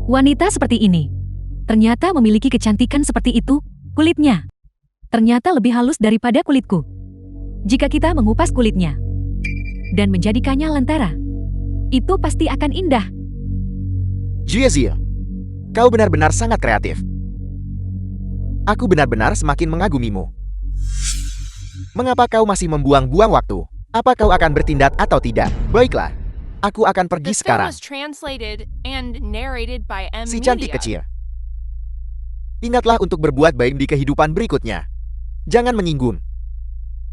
wanita seperti ini ternyata memiliki kecantikan seperti itu. Kulitnya ternyata lebih halus daripada kulitku. Jika kita mengupas kulitnya dan menjadikannya lentera, itu pasti akan indah. Zuezir, kau benar-benar sangat kreatif. Aku benar-benar semakin mengagumimu. Mengapa kau masih membuang-buang waktu? Apa kau akan bertindak atau tidak? Baiklah, aku akan pergi sekarang. Si cantik kecil. Ingatlah untuk berbuat baik di kehidupan berikutnya. Jangan menyinggung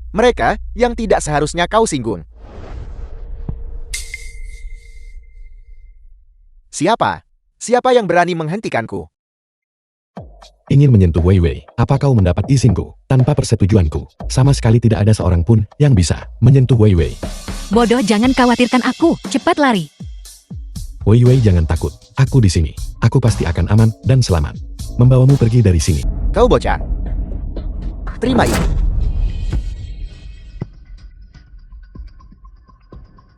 mereka yang tidak seharusnya kau singgung. Siapa? Siapa yang berani menghentikanku? Ingin menyentuh Wei Wei, apa kau mendapat izinku? Tanpa persetujuanku, sama sekali tidak ada seorang pun yang bisa menyentuh Wei Wei. Bodoh, jangan khawatirkan aku. Cepat lari. Wei Wei, jangan takut. Aku di sini. Aku pasti akan aman dan selamat. Membawamu pergi dari sini. Kau bocah. Terima ini.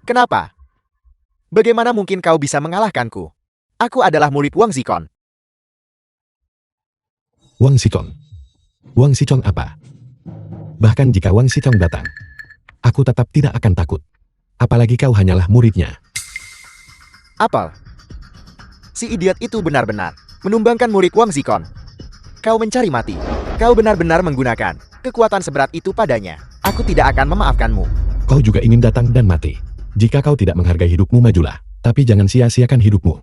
Kenapa? Bagaimana mungkin kau bisa mengalahkanku? Aku adalah murid Wang Zikon. Wang Xicong. Wang Xicong apa? Bahkan jika Wang Xicong datang, aku tetap tidak akan takut. Apalagi kau hanyalah muridnya. Apel. Si idiot itu benar-benar menumbangkan murid Wang Zikon. Kau mencari mati. Kau benar-benar menggunakan kekuatan seberat itu padanya. Aku tidak akan memaafkanmu. Kau juga ingin datang dan mati. Jika kau tidak menghargai hidupmu, majulah. Tapi jangan sia-siakan hidupmu.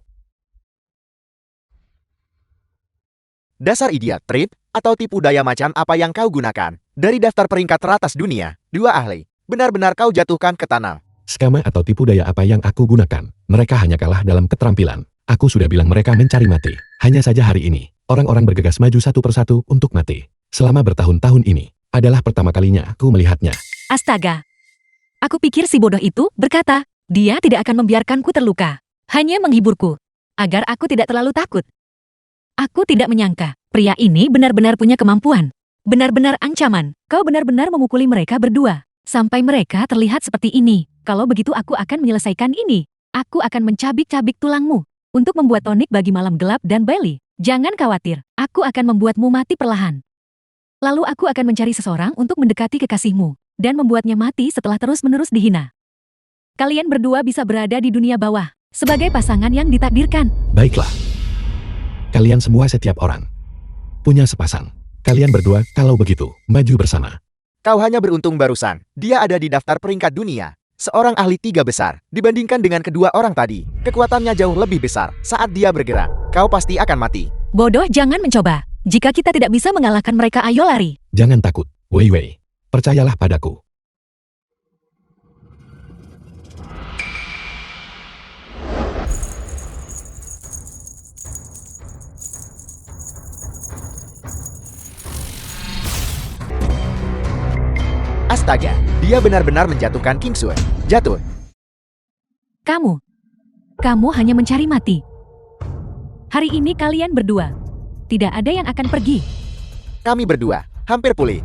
Dasar idiot, trip, atau tipu daya macam apa yang kau gunakan? Dari daftar peringkat teratas dunia, 2 ahli. Benar-benar kau jatuhkan ke tanah. Skema atau tipu daya apa yang aku gunakan? Mereka hanya kalah dalam keterampilan. Aku sudah bilang mereka mencari mati. Hanya saja hari ini, orang-orang bergegas maju satu persatu untuk mati. Selama bertahun-tahun ini, adalah pertama kalinya aku melihatnya. Astaga. Aku pikir si bodoh itu berkata, dia tidak akan membiarkanku terluka. Hanya menghiburku, agar aku tidak terlalu takut. Aku tidak menyangka, pria ini benar-benar punya kemampuan. Benar-benar ancaman. Kau benar-benar memukuli mereka berdua. Sampai mereka terlihat seperti ini. Kalau begitu aku akan menyelesaikan ini. Aku akan mencabik-cabik tulangmu. Untuk membuat tonik bagi malam gelap dan Bailey. Jangan khawatir, aku akan membuatmu mati perlahan. Lalu aku akan mencari seseorang untuk mendekati kekasihmu. Dan membuatnya mati setelah terus-menerus dihina. Kalian berdua bisa berada di dunia bawah. Sebagai pasangan yang ditakdirkan. Baiklah. Kalian semua setiap orang punya sepasang. Kalian berdua, kalau begitu, maju bersama. Kau hanya beruntung barusan. Dia ada di daftar peringkat dunia. Seorang ahli 3 besar. Dibandingkan dengan kedua orang tadi, kekuatannya jauh lebih besar. Saat dia bergerak, kau pasti akan mati. Bodoh, jangan mencoba. Jika kita tidak bisa mengalahkan mereka, ayo lari. Jangan takut, Wei Wei. Percayalah padaku. Astaga, dia benar-benar menjatuhkan King Sue. Jatuh. Kamu hanya mencari mati. Hari ini kalian berdua, tidak ada yang akan pergi. Kami berdua, hampir pulih.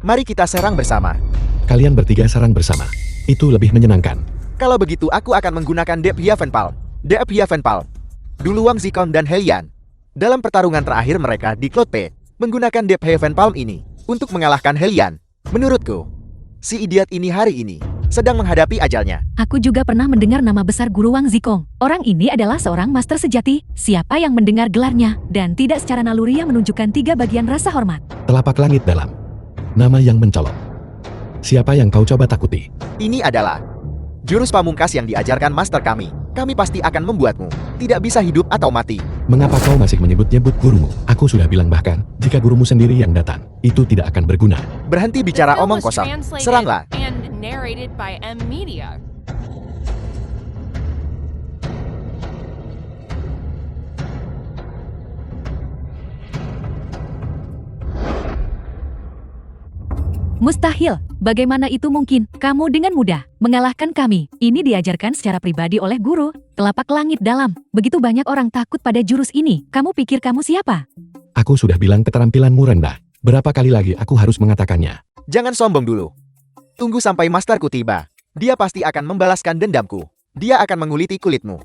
Mari kita serang bersama. Kalian bertiga serang bersama. Itu lebih menyenangkan. Kalau begitu aku akan menggunakan Deep Heavenpalm. Deep Heavenpalm. Dulu Wang Zikon dan Helian. Dalam pertarungan terakhir mereka di Cloud P, menggunakan Deep Heavenpalm ini untuk mengalahkan Helian. Menurutku, si idiot ini hari ini sedang menghadapi ajalnya. Aku juga pernah mendengar nama besar Guru Wang Zikong. Orang ini adalah seorang master sejati. Siapa yang mendengar gelarnya dan tidak secara naluri yang menunjukkan 3 bagian rasa hormat. Telapak langit dalam. Nama yang mencolok. Siapa yang kau coba takuti? Ini adalah Jurus pamungkas yang diajarkan master kami. Kami pasti akan membuatmu tidak bisa hidup atau mati. Mengapa kau masih menyebut-nyebut gurumu? Aku sudah bilang bahkan, jika gurumu sendiri yang datang, itu tidak akan berguna. Berhenti bicara omong kosong. Seranglah. And narrated by M Media. Mustahil. Bagaimana itu mungkin? Kamu dengan mudah mengalahkan kami. Ini diajarkan secara pribadi oleh guru. Telapak langit dalam. Begitu banyak orang takut pada jurus ini. Kamu pikir kamu siapa? Aku sudah bilang keterampilanmu rendah. Berapa kali lagi aku harus mengatakannya? Jangan sombong dulu. Tunggu sampai masterku tiba. Dia pasti akan membalaskan dendamku. Dia akan menguliti kulitmu,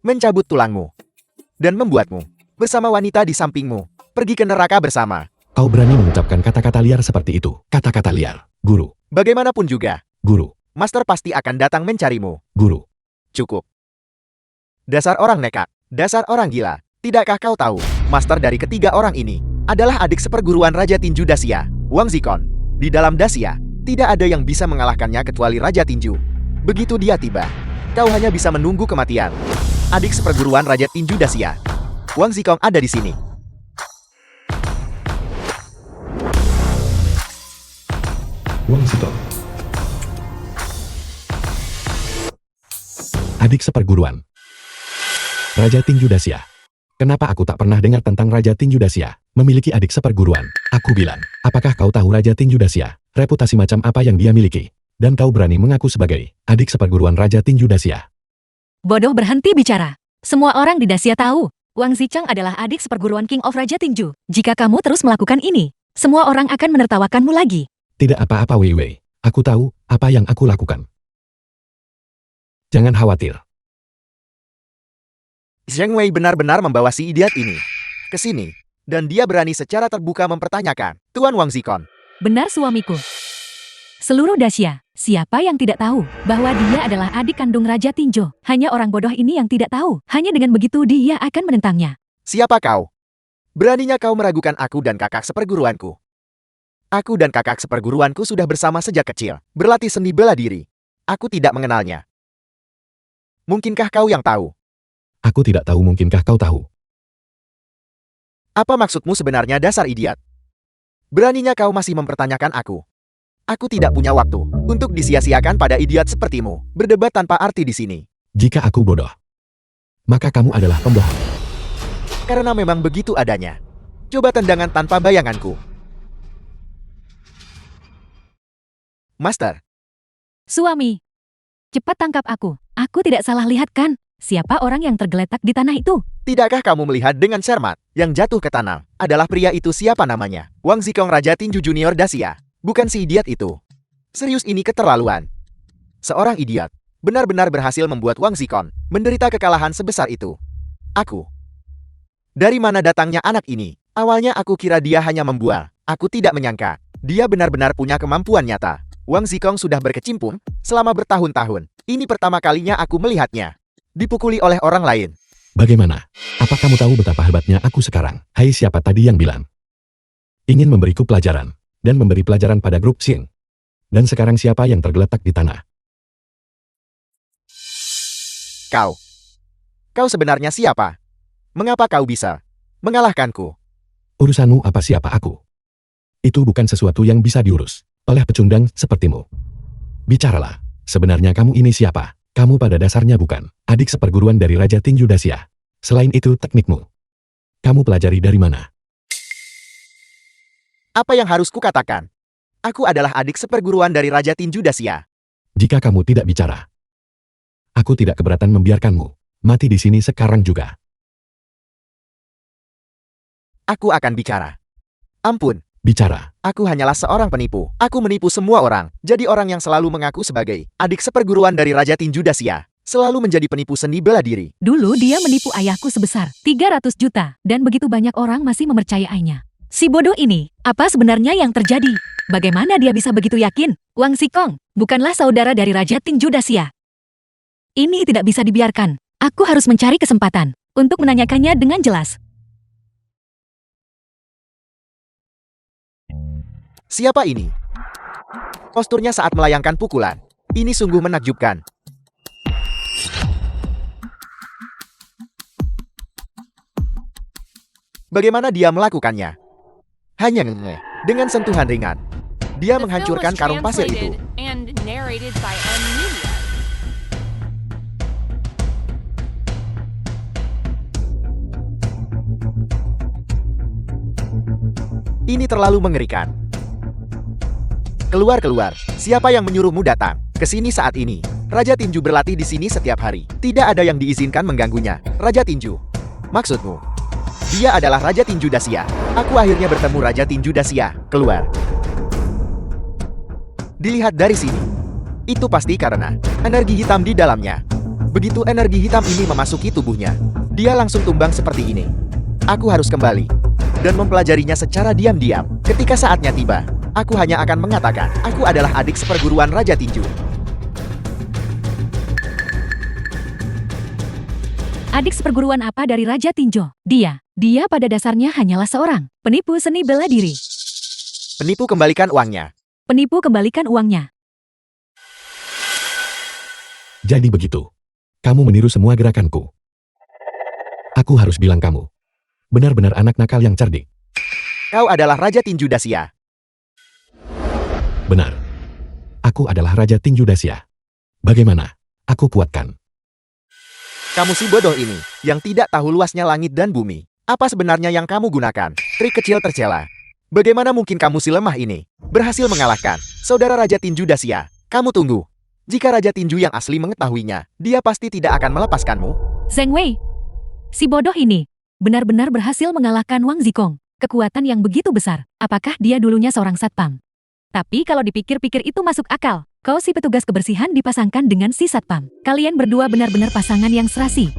mencabut tulangmu, dan membuatmu bersama wanita di sampingmu pergi ke neraka bersama. Kau berani mengucapkan kata-kata liar seperti itu? Kata-kata liar, guru. Bagaimanapun juga, Guru, master pasti akan datang mencarimu. guru. Cukup. Dasar orang nekat, dasar orang gila. Tidakkah kau tahu, master dari ketiga orang ini adalah adik seperguruan Raja Tinju Dacia, Wang Zikon. Di dalam Dacia, tidak ada yang bisa mengalahkannya kecuali Raja Tinju. Begitu dia tiba, kau hanya bisa menunggu kematian. Adik seperguruan Raja Tinju Dacia, Wang Zikong ada di sini. Wang Zikong. Adik seperguruan Raja Tinju Dacia. Kenapa aku tak pernah dengar tentang Raja Tinju Dacia memiliki adik seperguruan? Aku bilang, apakah kau tahu Raja Tinju Dacia? Reputasi macam apa yang dia miliki? Dan kau berani mengaku sebagai adik seperguruan Raja Tinju Dacia? Bodoh, berhenti bicara. Semua orang di Dacia tahu. Wang Zicheng adalah adik seperguruan King of Raja Tinju. Jika kamu terus melakukan ini, semua orang akan menertawakanmu lagi. Tidak apa-apa Wei Wei. Aku tahu apa yang aku lakukan. Jangan khawatir. Zheng Wei benar-benar membawa si idiot ini ke sini. Dan dia berani secara terbuka mempertanyakan Tuan Wang Zikon. Benar suamiku. Seluruh Dacia, siapa yang tidak tahu bahwa dia adalah adik kandung Raja Tinju? Hanya orang bodoh ini yang tidak tahu. Hanya dengan begitu dia akan menentangnya. Siapa kau? Beraninya kau meragukan aku dan kakak seperguruanku. Aku dan kakak seperguruanku sudah bersama sejak kecil, berlatih seni bela diri. Aku tidak mengenalnya. Mungkinkah kau yang tahu? Aku tidak tahu, mungkinkah kau tahu? Apa maksudmu sebenarnya, dasar idiot? Beraninya kau masih mempertanyakan aku. Aku tidak punya waktu untuk disia-siakan pada idiot sepertimu, berdebat tanpa arti di sini. Jika aku bodoh, maka kamu adalah pembohong. Karena memang begitu adanya. Coba tendangan tanpa bayanganku. Master, Suami, cepat tangkap aku. Aku tidak salah lihat kan? Siapa orang yang tergeletak di tanah itu? tidakkah kamu melihat dengan cermat yang jatuh ke tanah adalah pria itu? Siapa namanya? Wang Zikong, Raja Tinju Junior Dacia. Bukan si idiot itu. Serius, ini keterlaluan. Seorang idiot benar-benar berhasil membuat Wang Zikong menderita kekalahan sebesar itu. Aku. Dari mana datangnya anak ini? Awalnya aku kira dia hanya membual. Aku tidak menyangka dia benar-benar punya kemampuan nyata. Wang Zikong sudah berkecimpung selama bertahun-tahun. Ini pertama kalinya aku melihatnya dipukuli oleh orang lain. Bagaimana? Apa kamu tahu betapa hebatnya aku sekarang? Hai, siapa tadi yang bilang ingin memberiku pelajaran dan memberi pelajaran pada grup Xing? Dan sekarang siapa yang tergeletak di tanah? Kau. Kau sebenarnya siapa? Mengapa kau bisa mengalahkanku? Urusanmu apa siapa aku? Itu bukan sesuatu yang bisa diurus oleh pecundang sepertimu. Bicaralah, sebenarnya kamu ini siapa? Kamu pada dasarnya bukan adik seperguruan dari Raja Tinju Dacia. Selain itu, teknikmu kamu pelajari dari mana? Apa yang harus kukatakan? Aku adalah adik seperguruan dari Raja Tinju Dacia. Jika kamu tidak bicara, aku tidak keberatan membiarkanmu mati di sini sekarang juga. Aku akan bicara. Ampun, Bicara. aku hanyalah seorang penipu. Aku menipu semua orang. Jadi orang yang selalu mengaku sebagai adik seperguruan dari Raja Tinju Dacia selalu menjadi penipu seni bela diri. Dulu dia menipu ayahku sebesar 300 juta. Dan begitu banyak orang masih mempercayainya. Si bodoh ini, apa sebenarnya yang terjadi? Bagaimana dia bisa begitu yakin? Wang Zikong bukanlah saudara dari Raja Tinju Dacia. Ini tidak bisa dibiarkan. Aku harus mencari kesempatan untuk menanyakannya dengan jelas. Siapa ini? Posturnya saat melayangkan pukulan. Ini sungguh menakjubkan. Bagaimana dia melakukannya? Hanya dengan sentuhan ringan. Dia The film menghancurkan was karung pasir itu. translated and narrated by M Media. Ini terlalu mengerikan. Keluar. Siapa yang menyuruhmu datang ke sini saat ini? Raja Tinju berlatih di sini setiap hari. Tidak ada yang diizinkan mengganggunya. Raja Tinju. Maksudmu? Dia adalah Raja Tinju Dacia. Aku akhirnya bertemu Raja Tinju Dacia. Keluar. Dilihat dari sini. Itu pasti karena energi hitam di dalamnya. Begitu energi hitam ini memasuki tubuhnya, dia langsung tumbang seperti ini. Aku harus kembali dan mempelajarinya secara diam-diam. Ketika saatnya tiba, aku hanya akan mengatakan, aku adalah adik seperguruan Raja Tinju. Adik seperguruan apa dari Raja Tinjo? Dia pada dasarnya hanyalah seorang penipu seni bela diri. Penipu, kembalikan uangnya. Penipu, kembalikan uangnya. Jadi begitu. Kamu meniru semua gerakanku. Aku harus bilang kamu benar-benar anak nakal yang cerdik. Kau adalah Raja Tinju Dacia. Benar. Aku adalah Raja Tinju Dacia. Bagaimana? Aku kuatkan. Kamu si bodoh ini, yang tidak tahu luasnya langit dan bumi. Apa sebenarnya yang kamu gunakan? Trik kecil tercela. Bagaimana mungkin kamu si lemah ini berhasil mengalahkan saudara Raja Tinju Dacia? Kamu tunggu. Jika Raja Tinju yang asli mengetahuinya, dia pasti tidak akan melepaskanmu. Zheng Wei, si bodoh ini benar-benar berhasil mengalahkan Wang Zikong. Kekuatan yang begitu besar. Apakah dia dulunya seorang satpam? Tapi kalau dipikir-pikir itu masuk akal. Kau si petugas kebersihan dipasangkan dengan si satpam. Kalian berdua benar-benar pasangan yang serasi.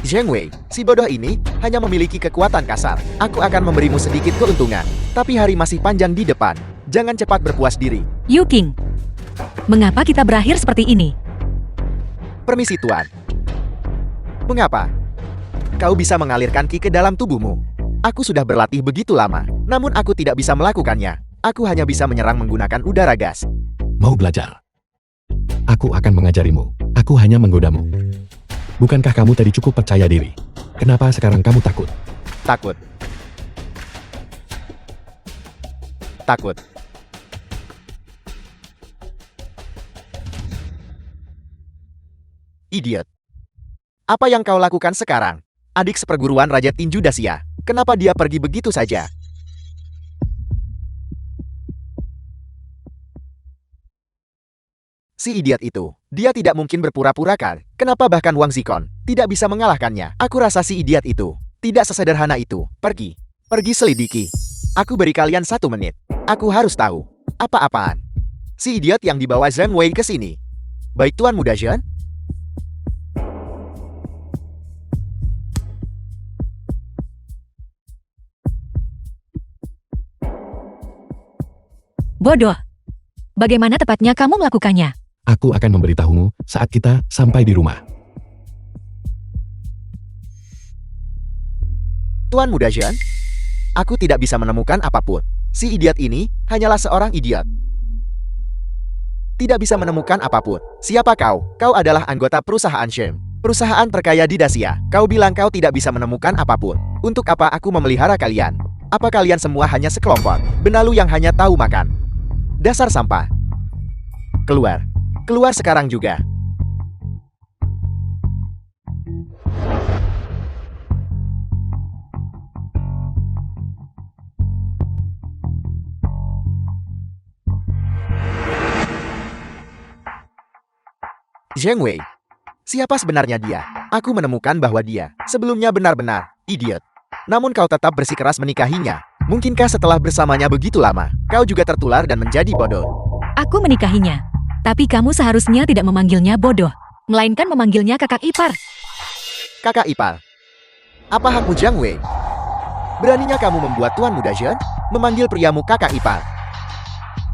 Zheng Wei, si bodoh ini hanya memiliki kekuatan kasar. Aku akan memberimu sedikit keuntungan. Tapi hari masih panjang di depan. Jangan cepat berpuas diri. Yu King, mengapa kita berakhir seperti ini? Permisi Tuan. Mengapa? Kau bisa mengalirkan ki ke dalam tubuhmu. Aku sudah berlatih begitu lama, namun aku tidak bisa melakukannya. Aku hanya bisa menyerang menggunakan udara gas. Mau belajar? Aku akan mengajarimu. Aku hanya menggodamu. Bukankah kamu tadi cukup percaya diri? Kenapa sekarang kamu takut? Takut. Takut. Idiot. Apa yang kau lakukan sekarang? Adik seperguruan Raja Tinju Dacia. Kenapa dia pergi begitu saja? Si idiot itu, dia tidak mungkin berpura-pura kan? Kenapa bahkan Wang Zikong tidak bisa mengalahkannya? Aku rasa si idiot itu tidak sesederhana itu. Pergi. Pergi selidiki. Aku beri kalian 1 menit. Aku harus tahu. Apa-apaan? Si idiot yang dibawa Zheng Wei ke sini. Baik Tuan Muda Zhen. Bodoh. Bagaimana tepatnya kamu melakukannya? Aku akan memberitahumu saat kita sampai di rumah. Tuan Muda Zhen, aku tidak bisa menemukan apapun. Si idiot ini hanyalah seorang idiot. Tidak bisa menemukan apapun. Siapa kau? Kau adalah anggota perusahaan Shem. Perusahaan terkaya di Dacia. Kau bilang kau tidak bisa menemukan apapun. Untuk apa aku memelihara kalian? Apa kalian semua hanya sekelompok benalu yang hanya tahu makan? Dasar sampah. Keluar. Keluar sekarang juga. Zheng Wei. Siapa sebenarnya dia? Aku menemukan bahwa dia sebelumnya benar-benar idiot. Namun kau tetap bersikeras menikahinya. Mungkinkah setelah bersamanya begitu lama, kau juga tertular dan menjadi bodoh? Aku menikahinya. Tapi kamu seharusnya tidak memanggilnya bodoh, melainkan memanggilnya kakak ipar. Kakak ipar. Apa hakmu Zheng Wei? Beraninya kamu membuat Tuan Muda Zhen memanggil priamu kakak ipar.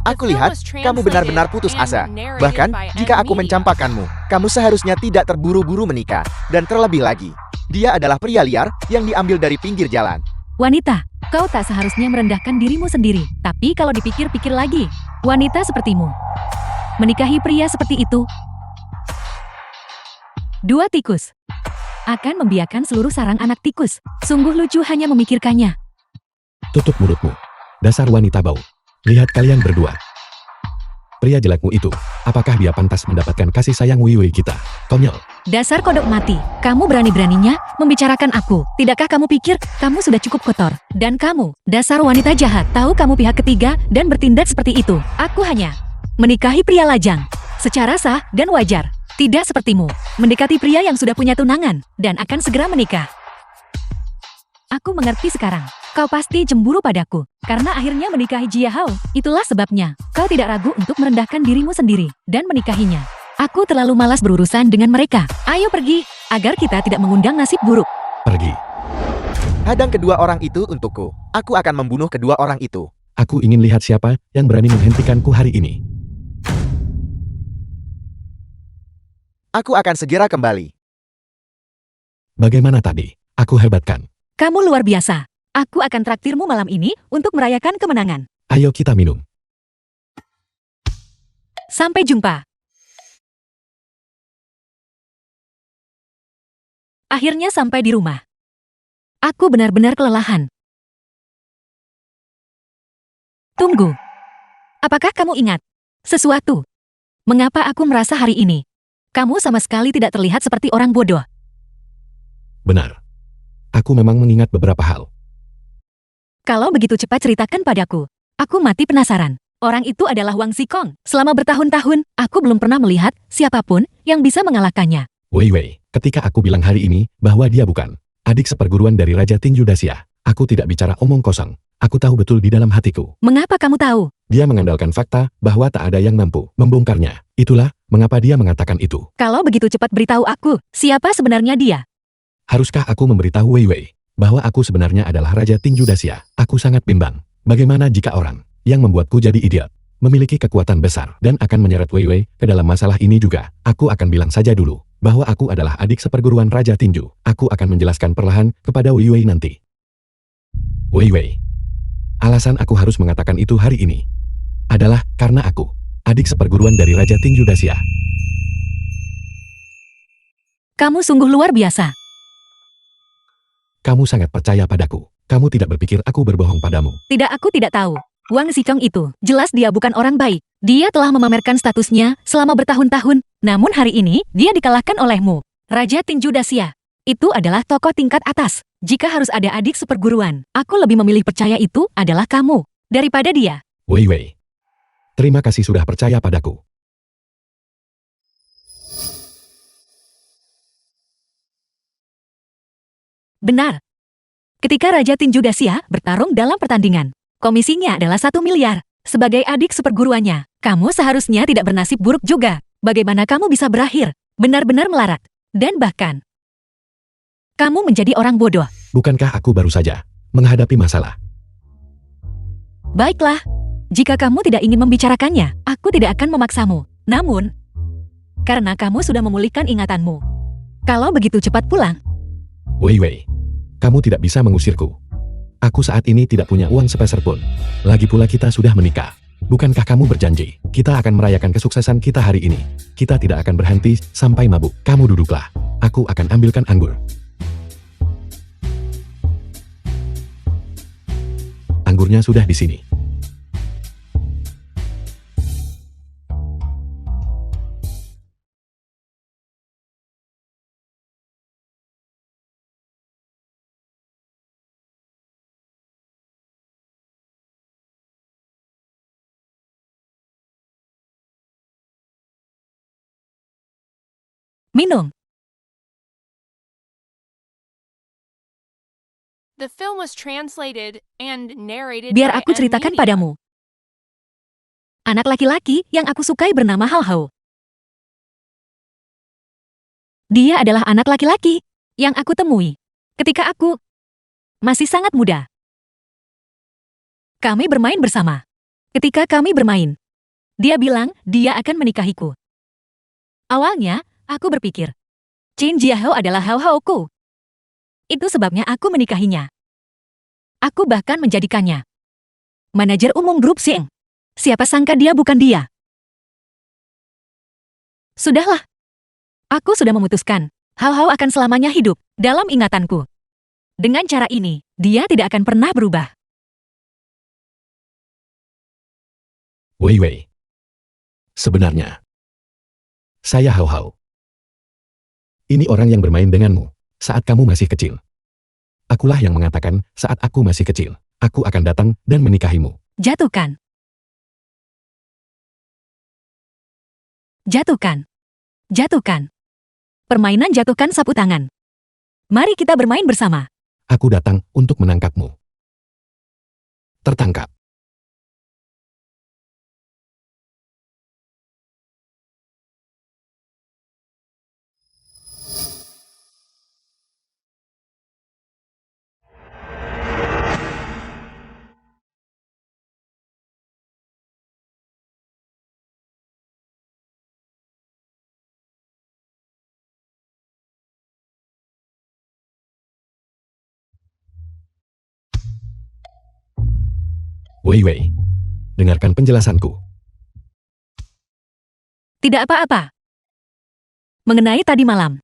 Aku lihat kamu benar-benar putus asa. Bahkan jika aku mencampakkanmu, kamu seharusnya tidak terburu-buru menikah. Dan terlebih lagi, dia adalah pria liar yang diambil dari pinggir jalan. Wanita, kau tak seharusnya merendahkan dirimu sendiri. Tapi kalau dipikir-pikir lagi, wanita sepertimu menikahi pria seperti itu. 2 tikus. akan membiarkan seluruh sarang anak tikus. Sungguh lucu hanya memikirkannya. Tutup mulutmu. Dasar wanita bau. Lihat kalian berdua. Pria jelekmu itu, apakah dia pantas mendapatkan kasih sayang Wei Wei kita? Konyol. Dasar kodok mati, kamu berani-beraninya membicarakan aku. Tidakkah kamu pikir kamu sudah cukup kotor? Dan kamu, dasar wanita jahat, tahu kamu pihak ketiga dan bertindak seperti itu. Aku hanya menikahi pria lajang, secara sah dan wajar. Tidak sepertimu, mendekati pria yang sudah punya tunangan dan akan segera menikah. Aku mengerti sekarang. Kau pasti cemburu padaku, karena akhirnya menikahi Jia Hao. Itulah sebabnya, kau tidak ragu untuk merendahkan dirimu sendiri, dan menikahinya. Aku terlalu malas berurusan dengan mereka. Ayo pergi, agar kita tidak mengundang nasib buruk. Pergi. Hadang kedua orang itu untukku. Aku akan membunuh kedua orang itu. Aku ingin lihat siapa yang berani menghentikanku hari ini. Aku akan segera kembali. Bagaimana tadi? Aku hebat kan? Kamu luar biasa. Aku akan traktirmu malam ini untuk merayakan kemenangan. Ayo kita minum. Sampai jumpa. Akhirnya sampai di rumah. Aku benar-benar kelelahan. Tunggu. Apakah kamu ingat sesuatu? Mengapa aku merasa hari ini kamu sama sekali tidak terlihat seperti orang bodoh? Benar. Aku memang mengingat beberapa hal. Kalau begitu cepat ceritakan padaku. Aku mati penasaran. Orang itu adalah Wang Xikong. Selama bertahun-tahun, aku belum pernah melihat siapapun yang bisa mengalahkannya. Wei Wei, ketika aku bilang hari ini bahwa dia bukan adik seperguruan dari Raja Tinju Dacia, aku tidak bicara omong kosong. Aku tahu betul di dalam hatiku. Mengapa kamu tahu? Dia mengandalkan fakta bahwa tak ada yang mampu membongkarnya. Itulah mengapa dia mengatakan itu. Kalau begitu cepat beritahu aku, siapa sebenarnya dia? Haruskah aku memberitahu Wei Wei bahwa aku sebenarnya adalah Raja Tinju Dacia? Aku sangat bimbang. Bagaimana jika orang yang membuatku jadi idiot memiliki kekuatan besar dan akan menyeret Wei Wei ke dalam masalah ini juga? Aku akan bilang saja dulu bahwa aku adalah adik seperguruan Raja Tinju. Aku akan menjelaskan perlahan kepada Wei Wei nanti. Wei Wei, alasan aku harus mengatakan itu hari ini adalah karena aku adik seperguruan dari Raja Tinju Dacia. Kamu sungguh luar biasa. Kamu sangat percaya padaku. Kamu tidak berpikir aku berbohong padamu. Tidak, aku tidak tahu. Wang Xikong itu, jelas dia bukan orang baik. Dia telah memamerkan statusnya selama bertahun-tahun. Namun hari ini, dia dikalahkan olehmu. Raja Tinju Dacia. Itu adalah tokoh tingkat atas. Jika harus ada adik seperguruan, aku lebih memilih percaya itu adalah kamu daripada dia. Wei Wei, terima kasih sudah percaya padaku. Benar. Ketika Raja Tinju Dacia bertarung dalam pertandingan, komisinya adalah 1 miliar. Sebagai adik seperguruannya, kamu seharusnya tidak bernasib buruk juga. Bagaimana kamu bisa berakhir? Benar-benar melarat. Dan bahkan, kamu menjadi orang bodoh. Bukankah aku baru saja menghadapi masalah? Baiklah, jika kamu tidak ingin membicarakannya, aku tidak akan memaksamu. Namun, karena kamu sudah memulihkan ingatanmu, kalau begitu cepat pulang, Wei Wei, kamu tidak bisa mengusirku. Aku saat ini tidak punya uang sepeser pun. Lagi pula kita sudah menikah. Bukankah kamu berjanji, kita akan merayakan kesuksesan kita hari ini? Kita tidak akan berhenti sampai mabuk. Kamu duduklah. Aku akan ambilkan anggur. Anggurnya sudah di sini. minum. The film was translated and narrated Biar by aku ceritakan Media. padamu. Anak laki-laki yang aku sukai bernama Hao Hao. Dia adalah anak laki-laki yang aku temui ketika aku masih sangat muda. Kami bermain bersama. Ketika kami bermain, dia bilang dia akan menikahiku. Awalnya, aku berpikir, Chen Jiahao adalah Hao Hao-ku. Itu sebabnya aku menikahinya. Aku bahkan menjadikannya manajer umum grup Xing. Siapa sangka dia bukan dia. Sudahlah. Aku sudah memutuskan Hao akan selamanya hidup dalam ingatanku. Dengan cara ini, dia tidak akan pernah berubah. Wei Wei. Sebenarnya, saya Hao. Ini orang yang bermain denganmu saat kamu masih kecil. Akulah yang mengatakan saat aku masih kecil, aku akan datang dan menikahimu. Jatuhkan. Jatuhkan. Jatuhkan. Permainan jatuhkan sapu tangan. Mari kita bermain bersama. Aku datang untuk menangkapmu. Tertangkap. Wei Wei, dengarkan penjelasanku. Tidak apa-apa. Mengenai tadi malam.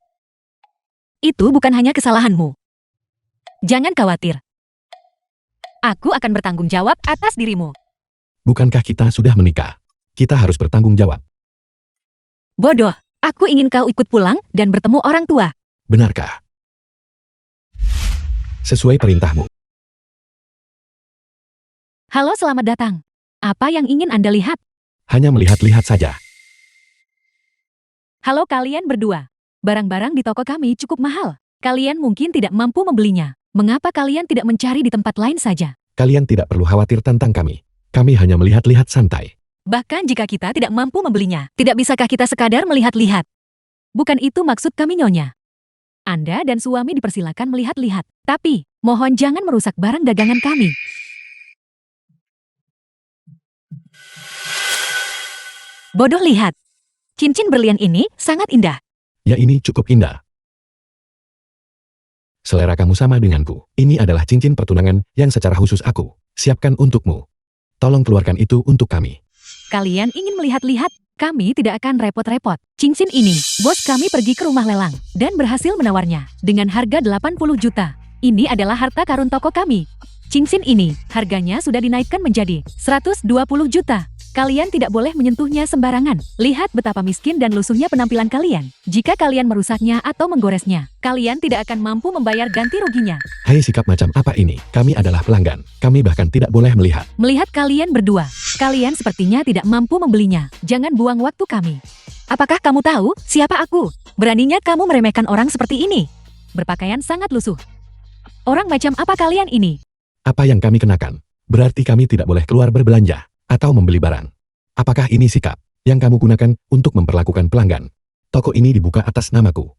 Itu bukan hanya kesalahanmu. Jangan khawatir. Aku akan bertanggung jawab atas dirimu. Bukankah kita sudah menikah? Kita harus bertanggung jawab. Bodoh, aku ingin kau ikut pulang dan bertemu orang tua. Benarkah? Sesuai perintahmu. Halo, selamat datang. Apa yang ingin Anda lihat? Hanya melihat-lihat saja. Halo kalian berdua. Barang-barang di toko kami cukup mahal. Kalian mungkin tidak mampu membelinya. Mengapa kalian tidak mencari di tempat lain saja? Kalian tidak perlu khawatir tentang kami. Kami hanya melihat-lihat santai. Bahkan jika kita tidak mampu membelinya, tidak bisakah kita sekadar melihat-lihat? Bukan itu maksud kami, Nyonya. Anda dan suami dipersilakan melihat-lihat. Tapi, mohon jangan merusak barang dagangan kami. Bodoh, lihat. Cincin berlian ini sangat indah. Ya, ini cukup indah. Selera kamu sama denganku. Ini adalah cincin pertunangan yang secara khusus aku siapkan untukmu. Tolong keluarkan itu untuk kami. Kalian ingin melihat-lihat? Kami tidak akan repot-repot. Cincin ini, bos kami pergi ke rumah lelang dan berhasil menawarnya dengan harga 80 juta. Ini adalah harta karun toko kami. Cincin ini, harganya sudah dinaikkan menjadi 120 juta. Kalian tidak boleh menyentuhnya sembarangan. Lihat betapa miskin dan lusuhnya penampilan kalian. Jika kalian merusaknya atau menggoresnya, kalian tidak akan mampu membayar ganti ruginya. Hai, sikap macam apa ini? Kami adalah pelanggan. Kami bahkan tidak boleh melihat. Melihat kalian berdua, kalian sepertinya tidak mampu membelinya. Jangan buang waktu kami. Apakah kamu tahu siapa aku? Beraninya kamu meremehkan orang seperti ini. Berpakaian sangat lusuh. Orang macam apa kalian ini? Apa yang kami kenakan? Berarti kami tidak boleh keluar berbelanja atau membeli barang. Apakah ini sikap yang kamu gunakan untuk memperlakukan pelanggan? Toko ini dibuka atas namaku.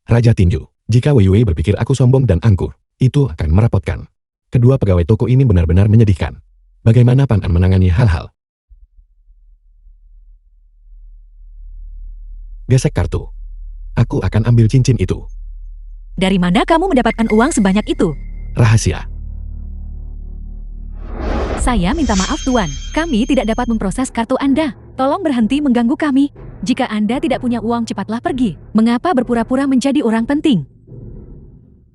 Raja Tinju. Jika Wei Wei berpikir aku sombong dan angkuh, itu akan merepotkan. Kedua pegawai toko ini benar-benar menyedihkan. Bagaimana Pan An menangani hal-hal? Gesek kartu. Aku akan ambil cincin itu. Dari mana kamu mendapatkan uang sebanyak itu? Rahasia. Saya minta maaf Tuan, kami tidak dapat memproses kartu Anda. Tolong berhenti mengganggu kami. Jika Anda tidak punya uang, cepatlah pergi. Mengapa berpura-pura menjadi orang penting?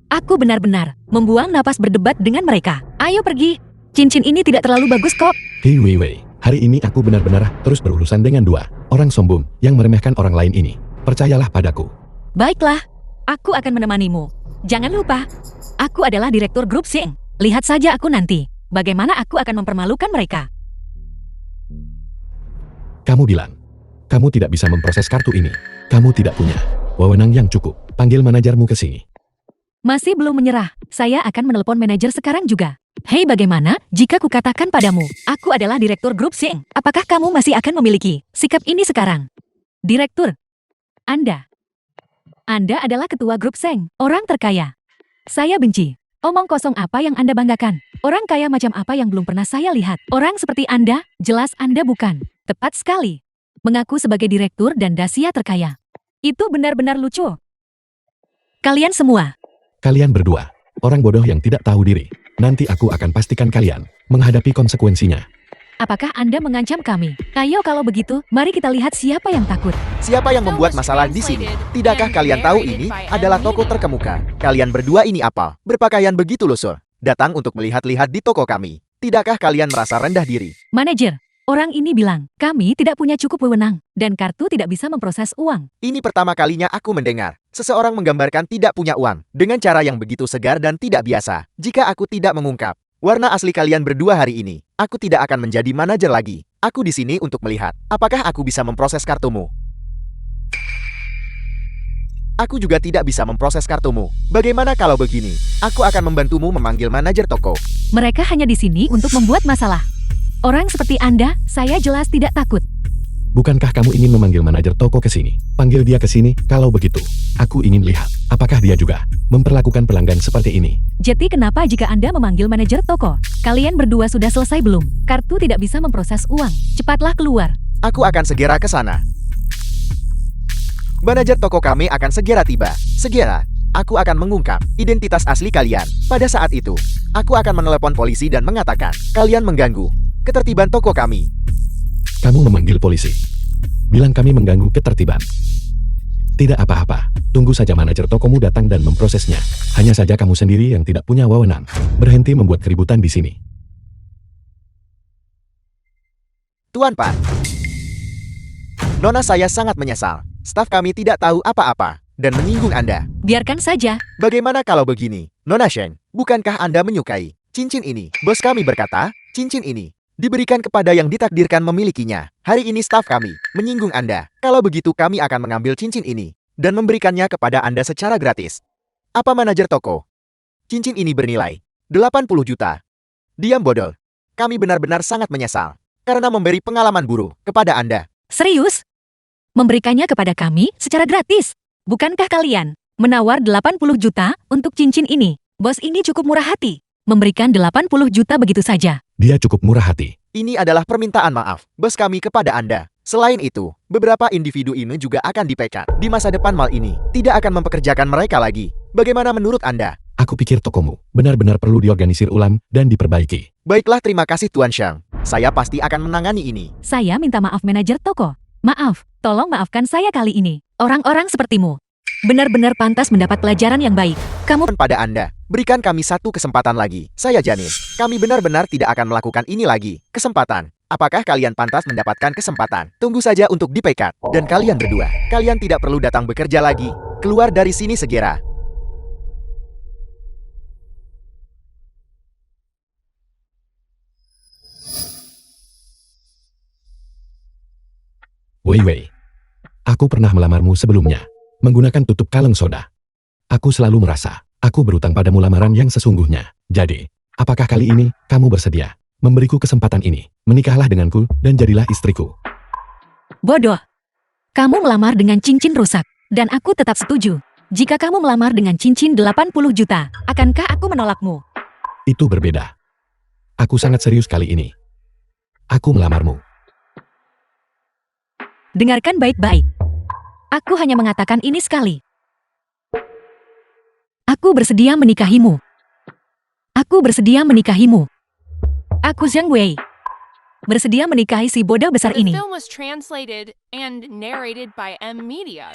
Aku benar-benar membuang napas berdebat dengan mereka. Ayo pergi. Cincin ini tidak terlalu bagus kok. Hei Wei Wei, hari ini aku benar-benar terus berurusan dengan dua orang sombong yang meremehkan orang lain ini. Percayalah padaku. Baiklah, aku akan menemanimu. Jangan lupa, aku adalah direktur grup Sing. Lihat saja aku nanti. Bagaimana aku akan mempermalukan mereka? Kamu bilang, kamu tidak bisa memproses kartu ini. Kamu tidak punya wewenang yang cukup. Panggil manajermu ke sini. Masih belum menyerah. Saya akan menelepon manajer sekarang juga. Hei, bagaimana jika kukatakan padamu, aku adalah direktur grup Sing? Apakah kamu masih akan memiliki sikap ini sekarang? Direktur, Anda adalah ketua grup Seng, orang terkaya. Saya benci. Omong kosong apa yang Anda banggakan? Orang kaya macam apa yang belum pernah saya lihat? Orang seperti Anda, jelas Anda bukan. Tepat sekali. Mengaku sebagai direktur dan dasia terkaya. Itu benar-benar lucu. Kalian semua. Kalian berdua, orang bodoh yang tidak tahu diri. Nanti aku akan pastikan kalian menghadapi konsekuensinya. Apakah Anda mengancam kami? Ayo kalau begitu, mari kita lihat siapa yang takut. Siapa yang membuat masalah di sini? Tidakkah kalian tahu ini adalah toko terkemuka? Kalian berdua ini apa? Berpakaian begitu lusuh. Datang untuk melihat-lihat di toko kami. Tidakkah kalian merasa rendah diri? Manajer, orang ini bilang, kami tidak punya cukup wewenang, dan kartu tidak bisa memproses uang. Ini pertama kalinya aku mendengar seseorang menggambarkan tidak punya uang dengan cara yang begitu segar dan tidak biasa. Jika aku tidak mengungkap warna asli kalian berdua hari ini, aku tidak akan menjadi manajer lagi. Aku di sini untuk melihat apakah aku bisa memproses kartumu. Aku juga tidak bisa memproses kartumu. Bagaimana kalau begini? Aku akan membantumu memanggil manajer toko. Mereka hanya di sini untuk membuat masalah. Orang seperti Anda, saya jelas tidak takut. Bukankah kamu ingin memanggil manajer toko ke sini? Panggil dia ke sini, kalau begitu. Aku ingin lihat, apakah dia juga memperlakukan pelanggan seperti ini. Jadi kenapa jika Anda memanggil manajer toko? Kalian berdua sudah selesai belum? Kartu tidak bisa memproses uang. Cepatlah keluar. Aku akan segera ke sana. Manajer toko kami akan segera tiba. Segera, aku akan mengungkap identitas asli kalian. Pada saat itu, aku akan menelepon polisi dan mengatakan, kalian mengganggu ketertiban toko kami. Kamu memanggil polisi. Bilang kami mengganggu ketertiban. Tidak apa-apa, tunggu saja manajer tokomu datang dan memprosesnya. Hanya saja kamu sendiri yang tidak punya wewenang. Berhenti membuat keributan di sini. Tuan Pan, Nona saya sangat menyesal. Staf kami tidak tahu apa-apa dan menyinggung Anda. Biarkan saja. Bagaimana kalau begini? Nona Shen, bukankah Anda menyukai cincin ini? Bos kami berkata, cincin ini diberikan kepada yang ditakdirkan memilikinya. Hari ini staf kami menyinggung Anda. Kalau begitu kami akan mengambil cincin ini dan memberikannya kepada Anda secara gratis. Apa manajer toko? Cincin ini bernilai 80 juta. Diam bodoh. Kami benar-benar sangat menyesal karena memberi pengalaman buruk kepada Anda. Serius? Memberikannya kepada kami secara gratis. Bukankah kalian menawar 80 juta untuk cincin ini? Bos ini cukup murah hati. Memberikan 80 juta begitu saja. Dia cukup murah hati. Ini adalah permintaan maaf bos kami kepada Anda. Selain itu, beberapa individu ini juga akan dipecat. Di masa depan mal ini tidak akan mempekerjakan mereka lagi. Bagaimana menurut Anda? Aku pikir tokomu benar-benar perlu diorganisir ulang dan diperbaiki. Baiklah, terima kasih Tuan Shang. Saya pasti akan menangani ini. Saya minta maaf manajer toko. Maaf, tolong maafkan saya kali ini. Orang-orang sepertimu benar-benar pantas mendapat pelajaran yang baik. Kamu Pada Anda, berikan kami satu kesempatan lagi. Saya jamin, kami benar-benar tidak akan melakukan ini lagi. Kesempatan. Apakah kalian pantas mendapatkan kesempatan? Tunggu saja untuk dipecat. Dan kalian berdua, kalian tidak perlu datang bekerja lagi. Keluar dari sini segera. Wei Wei. Aku pernah melamarmu sebelumnya. Menggunakan tutup kaleng soda. Aku selalu merasa, aku berutang padamu lamaran yang sesungguhnya. Jadi, apakah kali ini, kamu bersedia memberiku kesempatan ini? Menikahlah denganku, dan jadilah istriku. bodoh. Kamu melamar dengan cincin rusak. Dan aku tetap setuju. Jika kamu melamar dengan cincin 80 juta, akankah aku menolakmu? Itu berbeda. Aku sangat serius kali ini. Aku melamarmu. Dengarkan baik-baik. Aku hanya mengatakan ini sekali. Aku bersedia menikahimu. Aku bersedia menikahimu. Aku Zhang Wei. Bersedia menikahi si bodoh besar The ini. film was translated and narrated by M Media.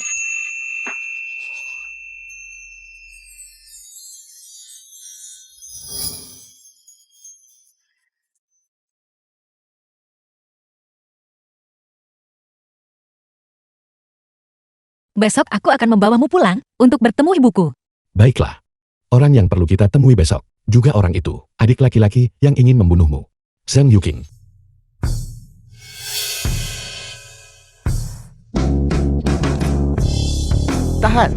Besok aku akan membawamu pulang untuk bertemu ibuku. Baiklah. Orang yang perlu kita temui besok, juga orang itu, adik laki-laki yang ingin membunuhmu. Zhang Yuqing. Tahan.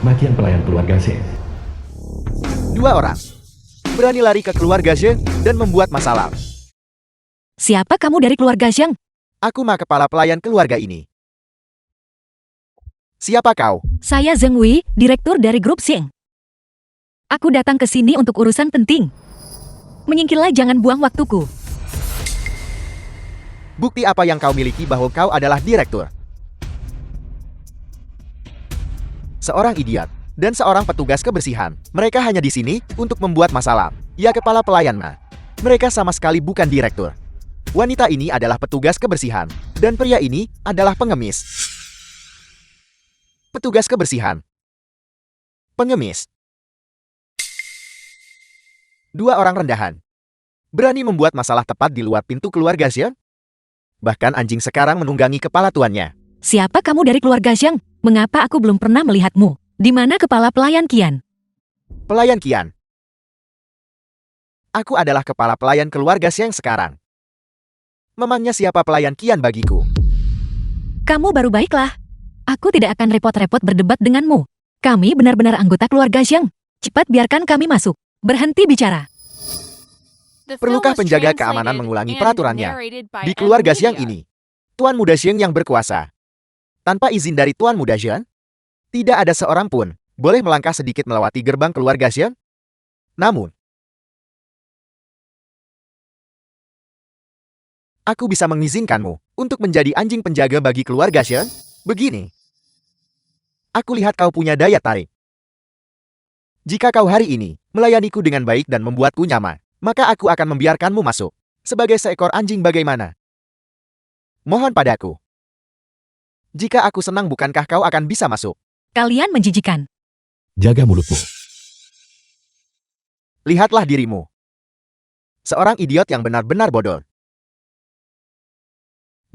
Makian pelayan keluarga Zheng. Dua orang berani lari ke keluarga Zheng dan membuat masalah. Siapa kamu dari keluarga Zhang? Aku mah kepala pelayan keluarga ini. Siapa kau? Saya Zheng Wei, direktur dari grup Zheng. Aku datang ke sini untuk urusan penting. Menyingkirlah, jangan buang waktuku. Bukti apa yang kau miliki bahwa kau adalah direktur? Seorang idiot. dan seorang petugas kebersihan. Mereka hanya di sini untuk membuat masalah. Ya, kepala pelayan mah. Mereka sama sekali bukan direktur. Wanita ini adalah petugas kebersihan, dan pria ini adalah pengemis. Petugas kebersihan. Pengemis. Dua orang rendahan. Berani membuat masalah tepat di luar pintu keluarga Xiang? Bahkan anjing sekarang menunggangi kepala tuannya. Siapa kamu dari keluarga Xiang? Mengapa aku belum pernah melihatmu? Di mana kepala pelayan Qian? Pelayan Qian. Aku adalah kepala pelayan keluarga Xiang sekarang. Memangnya siapa pelayan Qian bagiku? Kamu baru baiklah. Aku tidak akan repot-repot berdebat denganmu. Kami benar-benar anggota keluarga Xiang. Cepat biarkan kami masuk. Berhenti bicara. The Perlukah film was penjaga keamanan translated mengulangi and peraturannya narrated by di keluarga Emilia. Xiang ini? Tuan Muda Xiang yang berkuasa. Tanpa izin dari Tuan Muda Xiang, tidak ada seorang pun boleh melangkah sedikit melewati gerbang keluarga Xiang. Namun, aku bisa mengizinkanmu untuk menjadi anjing penjaga bagi keluarga Xiang. Begini, aku lihat kau punya daya tarik. Jika kau hari ini melayaniku dengan baik dan membuatku nyaman, maka aku akan membiarkanmu masuk. Sebagai seekor anjing bagaimana? Mohon padaku. Jika aku senang, bukankah kau akan bisa masuk? Kalian menjijikan. Jaga mulutmu. Lihatlah dirimu. Seorang idiot yang benar-benar bodoh.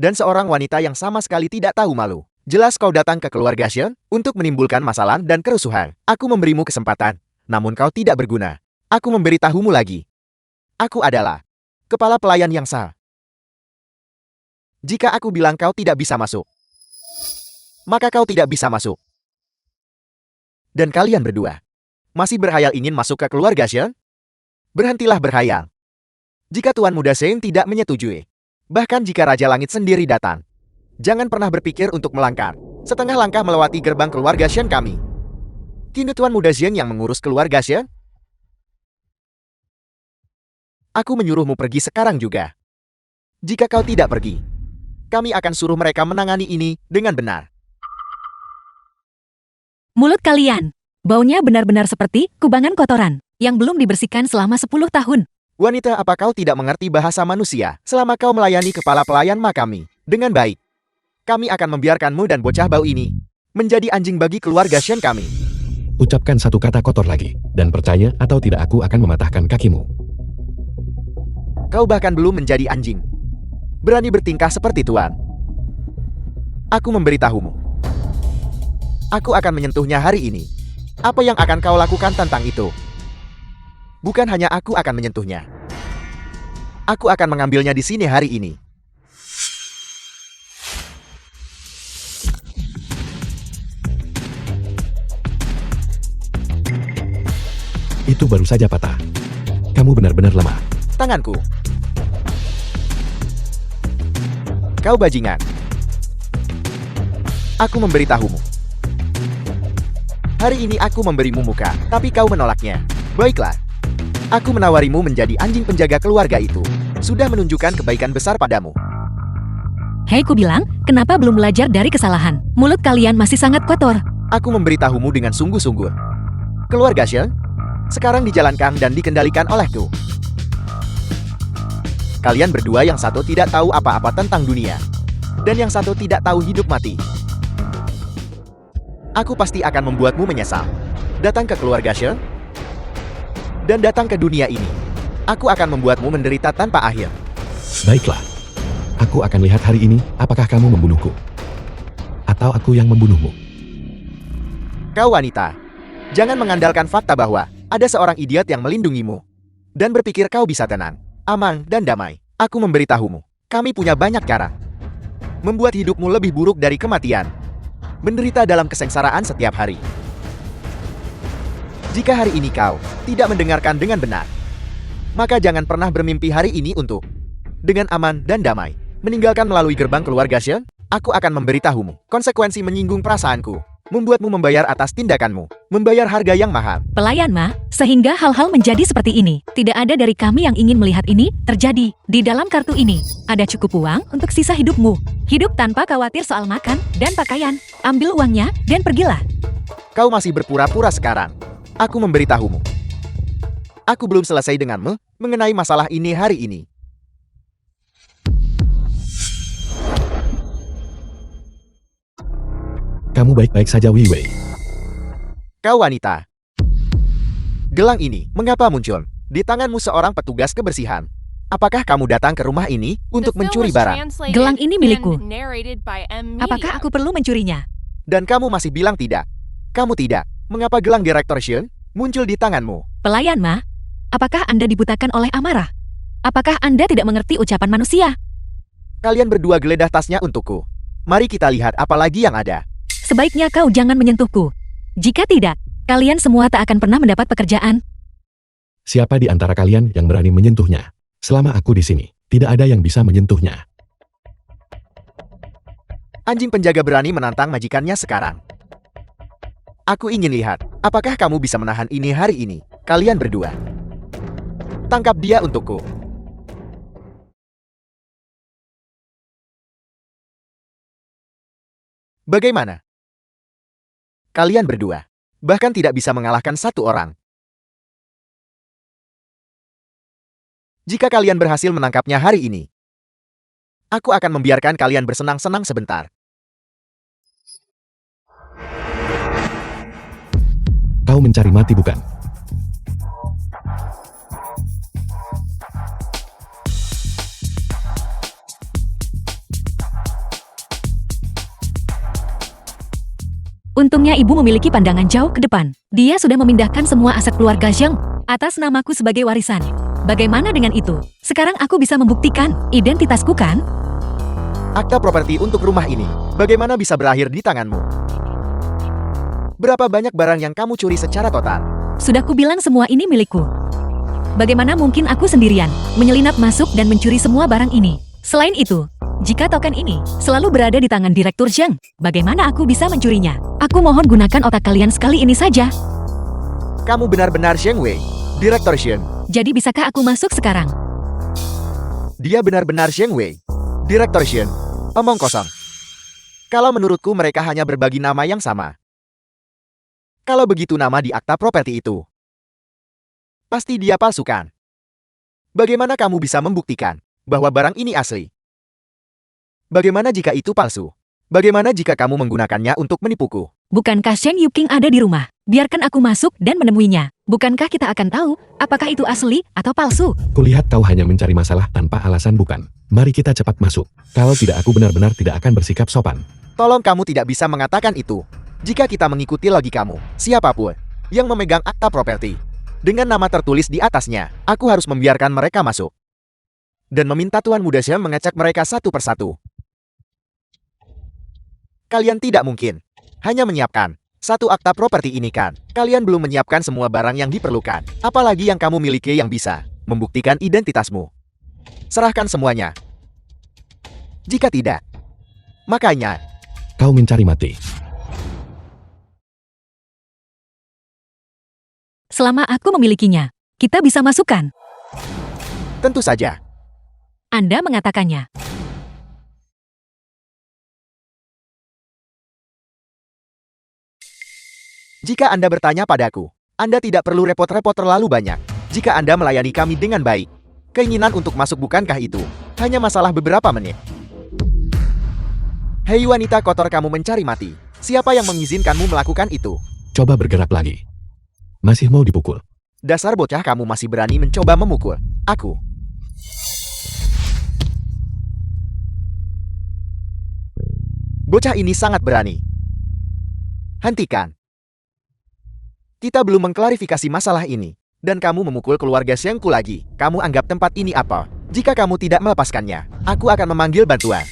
Dan seorang wanita yang sama sekali tidak tahu malu. Jelas kau datang ke keluarga Xiang untuk menimbulkan masalah dan kerusuhan. Aku memberimu kesempatan, namun kau tidak berguna. Aku memberitahumu lagi. Aku adalah kepala pelayan yang sah. Jika aku bilang kau tidak bisa masuk, maka kau tidak bisa masuk. Dan kalian berdua masih berhayal ingin masuk ke keluarga Xiang? Berhentilah berhayal. Jika Tuan Muda Xiang tidak menyetujui, bahkan jika Raja Langit sendiri datang, jangan pernah berpikir untuk melangkah setengah langkah melewati gerbang keluarga Xiang kami. Kini Tuan Muda Xiang yang mengurus keluarga Xiang? Aku menyuruhmu pergi sekarang juga. Jika kau tidak pergi, kami akan suruh mereka menangani ini dengan benar. Mulut kalian. Baunya benar-benar seperti kubangan kotoran yang belum dibersihkan selama 10 tahun. Wanita, apa kau tidak mengerti bahasa manusia? Selama kau melayani kepala pelayan kami dengan baik, kami akan membiarkanmu dan bocah bau ini menjadi anjing bagi keluarga Xiang kami. Ucapkan satu kata kotor lagi, dan percaya atau tidak aku akan mematahkan kakimu. Kau bahkan belum menjadi anjing. Berani bertingkah seperti tuan. Aku memberitahumu. Aku akan menyentuhnya hari ini. Apa yang akan kau lakukan tentang itu? Bukan hanya aku akan menyentuhnya. Aku akan mengambilnya di sini hari ini. Itu baru saja patah. Kamu benar-benar lemah. Tanganku. Kau bajingan. Aku memberitahumu. Hari ini aku memberimu muka, tapi kau menolaknya. Baiklah. Aku menawarimu menjadi anjing penjaga keluarga itu. Sudah menunjukkan kebaikan besar padamu. Hei, ku bilang, kenapa belum belajar dari kesalahan? Mulut kalian masih sangat kotor. Aku memberitahumu dengan sungguh-sungguh. Keluarga Xiang sekarang dijalankan dan dikendalikan olehku. Kalian berdua, yang satu tidak tahu apa-apa tentang dunia, dan yang satu tidak tahu hidup mati. Aku pasti akan membuatmu menyesal. Datang ke keluarga Xiang, dan datang ke dunia ini. Aku akan membuatmu menderita tanpa akhir. Baiklah. Aku akan lihat hari ini, apakah kamu membunuhku? Atau aku yang membunuhmu? Kau wanita, jangan mengandalkan fakta bahwa ada seorang idiot yang melindungimu, dan berpikir kau bisa tenang, aman, dan damai. Aku memberitahumu, kami punya banyak cara membuat hidupmu lebih buruk dari kematian. Menderita dalam kesengsaraan setiap hari. Jika hari ini kau tidak mendengarkan dengan benar, maka jangan pernah bermimpi hari ini untuk dengan aman dan damai meninggalkan melalui gerbang keluarga Xiang. Aku akan memberitahumu konsekuensi menyinggung perasaanku, membuatmu membayar atas tindakanmu, membayar harga yang mahal. Pelayan Ma, sehingga hal-hal menjadi seperti ini. Tidak ada dari kami yang ingin melihat ini terjadi. Di dalam kartu ini, ada cukup uang untuk sisa hidupmu. Hidup tanpa khawatir soal makan dan pakaian. Ambil uangnya dan pergilah. Kau masih berpura-pura sekarang. Aku memberitahumu. Aku belum selesai denganmu mengenai masalah ini hari ini. Kamu baik-baik saja, Wei Wei. Kau wanita. Gelang ini mengapa muncul di tanganmu seorang petugas kebersihan? Apakah kamu datang ke rumah ini untuk The film mencuri was barang? translated Gelang ini milikku. and narrated by M. Apakah Media. aku perlu mencurinya? Dan kamu masih bilang tidak. Kamu tidak. Mengapa gelang Director Shun muncul di tanganmu? Pelayan, Ma. Apakah Anda dibutakan oleh amarah? Apakah Anda tidak mengerti ucapan manusia? Kalian berdua geledah tasnya untukku. Mari kita lihat apa lagi yang ada. Sebaiknya kau jangan menyentuhku. Jika tidak, kalian semua tak akan pernah mendapat pekerjaan. Siapa di antara kalian yang berani menyentuhnya? Selama aku di sini, tidak ada yang bisa menyentuhnya. Anjing penjaga berani menantang majikannya sekarang. Aku ingin lihat, apakah kamu bisa menahan ini hari ini, kalian berdua. Tangkap dia untukku. Bagaimana? Kalian berdua, bahkan tidak bisa mengalahkan satu orang. Jika kalian berhasil menangkapnya hari ini, aku akan membiarkan kalian bersenang-senang sebentar. Kau mencari mati bukan? Untungnya ibu memiliki pandangan jauh ke depan. Dia sudah memindahkan semua aset keluarga Zhang atas namaku sebagai warisan. Bagaimana dengan itu? Sekarang aku bisa membuktikan identitasku kan? Akta properti untuk rumah ini, bagaimana bisa berakhir di tanganmu? Berapa banyak barang yang kamu curi secara total? Sudah kubilang semua ini milikku. Bagaimana mungkin aku sendirian menyelinap masuk dan mencuri semua barang ini? Selain itu, jika token ini selalu berada di tangan Direktur Zhang, bagaimana aku bisa mencurinya? Aku mohon gunakan otak kalian sekali ini saja. Kamu benar-benar Zheng Wei, Direktur Shun. Jadi bisakah aku masuk sekarang? Dia benar-benar Zheng Wei, Direktur Shun. Omong kosong. Kalau menurutku mereka hanya berbagi nama yang sama. Kalau begitu nama di akta properti itu, pasti dia palsukan. Bagaimana kamu bisa membuktikan bahwa barang ini asli? Bagaimana jika itu palsu? Bagaimana jika kamu menggunakannya untuk menipuku? Bukankah Shen Yuqing ada di rumah? Biarkan aku masuk dan menemuinya. Bukankah kita akan tahu apakah itu asli atau palsu? Kulihat kau hanya mencari masalah tanpa alasan bukan? Mari kita cepat masuk. Kalau tidak aku benar-benar tidak akan bersikap sopan. Tolong kamu tidak bisa mengatakan itu. Jika kita mengikuti logikamu, siapapun yang memegang akta properti dengan nama tertulis di atasnya, aku harus membiarkan mereka masuk. Dan meminta Tuan Muda Syam mengecek mereka satu persatu. Kalian tidak mungkin hanya menyiapkan satu akta properti ini kan? Kalian belum menyiapkan semua barang yang diperlukan. Apalagi yang kamu miliki yang bisa membuktikan identitasmu. Serahkan semuanya. Jika tidak, makanya Kau mencari mati. Selama aku memilikinya, kita bisa masukkan. tentu saja. Anda mengatakannya. Jika Anda bertanya padaku, Anda tidak perlu repot-repot terlalu banyak. Jika Anda melayani kami dengan baik, keinginan untuk masuk bukankah itu hanya masalah beberapa menit? Hei wanita kotor, kamu mencari mati. Siapa yang mengizinkanmu melakukan itu? Coba bergerak lagi. Masih mau dipukul? Dasar bocah, kamu masih berani mencoba memukul aku. Bocah ini sangat berani. Hentikan. Kita belum mengklarifikasi masalah ini. Dan kamu memukul keluarga Shengku lagi. Kamu anggap tempat ini apa? Jika kamu tidak melepaskannya, aku akan memanggil bantuan.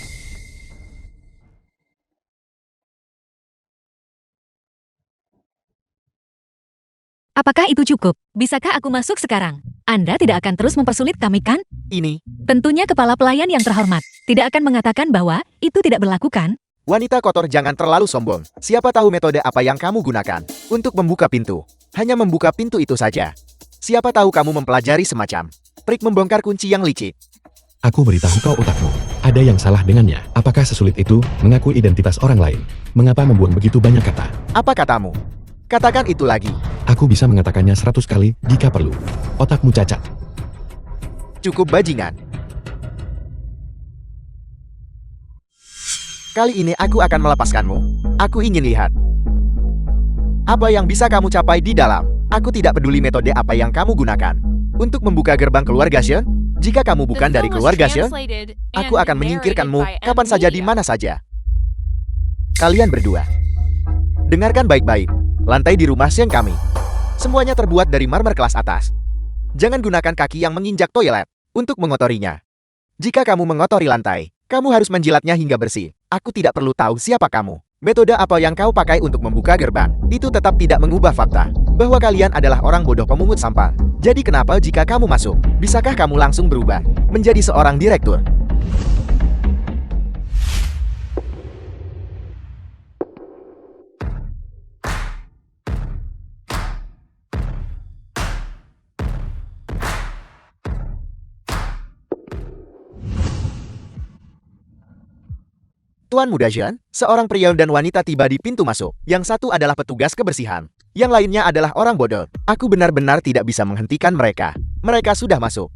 Apakah itu cukup? Bisakah aku masuk sekarang? Anda tidak akan terus mempersulit kami kan? Ini, Tentunya kepala pelayan yang terhormat tidak akan mengatakan bahwa itu tidak berlaku kan? wanita kotor, jangan terlalu sombong. Siapa tahu metode apa yang kamu gunakan untuk membuka pintu. Hanya membuka pintu itu saja. Siapa tahu kamu mempelajari semacam trik membongkar kunci yang licik. Aku beritahu kau otakmu. Ada yang salah dengannya. Apakah sesulit itu mengaku identitas orang lain? Mengapa membuang begitu banyak kata? Apa katamu? Katakan itu lagi. Aku bisa mengatakannya 100 kali jika perlu. Otakmu cacat. Cukup bajingan. Kali ini aku akan melepaskanmu. Aku ingin lihat apa yang bisa kamu capai di dalam. Aku tidak peduli metode apa yang kamu gunakan untuk membuka gerbang keluarga Xion. Jika kamu bukan dari keluarga Xion, aku akan menyingkirkanmu kapan saja di mana saja. Kalian berdua, dengarkan baik-baik. Lantai di rumah Xion kami semuanya terbuat dari marmer kelas atas. Jangan gunakan kaki yang menginjak toilet untuk mengotorinya. Jika kamu mengotori lantai, kamu harus menjilatnya hingga bersih. Aku tidak perlu tahu siapa kamu. Metode apa yang kau pakai untuk membuka gerbang, itu tetap tidak mengubah fakta bahwa kalian adalah orang bodoh pemungut sampah. Jadi kenapa jika kamu masuk, bisakah kamu langsung berubah menjadi seorang direktur? Tuan Muda Xion, seorang pria dan wanita tiba di pintu masuk. Yang satu adalah petugas kebersihan. Yang lainnya adalah orang bodoh. Aku benar-benar tidak bisa menghentikan mereka. Mereka sudah masuk.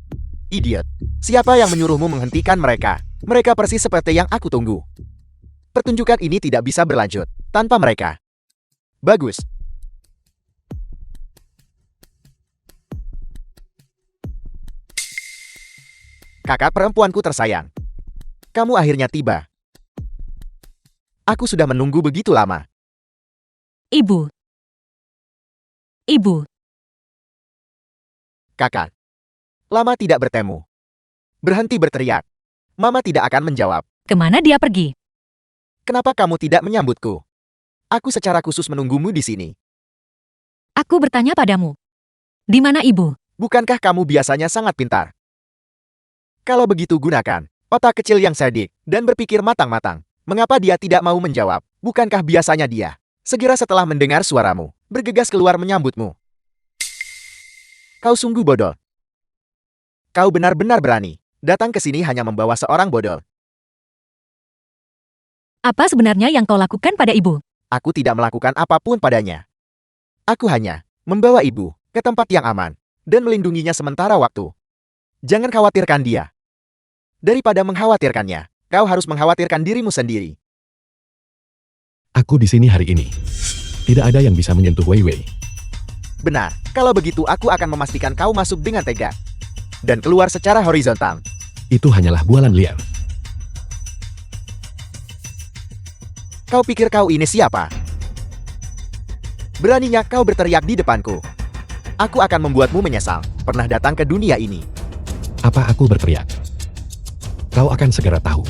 Idiot. Siapa yang menyuruhmu menghentikan mereka? Mereka persis seperti yang aku tunggu. Pertunjukan ini tidak bisa berlanjut tanpa mereka. Bagus. Kakak perempuanku tersayang. Kamu akhirnya tiba. Aku sudah menunggu begitu lama. Ibu. Ibu. Kakak. Lama tidak bertemu. Berhenti berteriak. Mama tidak akan menjawab. Kemana dia pergi? Kenapa kamu tidak menyambutku? Aku secara khusus menunggumu di sini. Aku bertanya padamu. Di mana ibu? Bukankah kamu biasanya sangat pintar? Kalau begitu gunakan otak kecil yang cerdik dan berpikir matang-matang. Mengapa dia tidak mau menjawab? Bukankah biasanya dia, segera setelah mendengar suaramu, bergegas keluar menyambutmu? Kau sungguh bodoh. Kau benar-benar berani datang ke sini hanya membawa seorang bodoh. Apa sebenarnya yang kau lakukan pada ibu? Aku tidak melakukan apapun padanya. Aku hanya membawa ibu ke tempat yang aman dan melindunginya sementara waktu. Jangan khawatirkan dia. Daripada mengkhawatirkannya, kau harus mengkhawatirkan dirimu sendiri. Aku di sini hari ini. Tidak ada yang bisa menyentuh Wei Wei. Benar, kalau begitu aku akan memastikan kau masuk dengan tega dan keluar secara horizontal. Itu hanyalah bualan liar. Kau pikir kau ini siapa? Beraninya kau berteriak di depanku. Aku akan membuatmu menyesal pernah datang ke dunia ini. Apa aku berteriak? Kau akan segera tahu.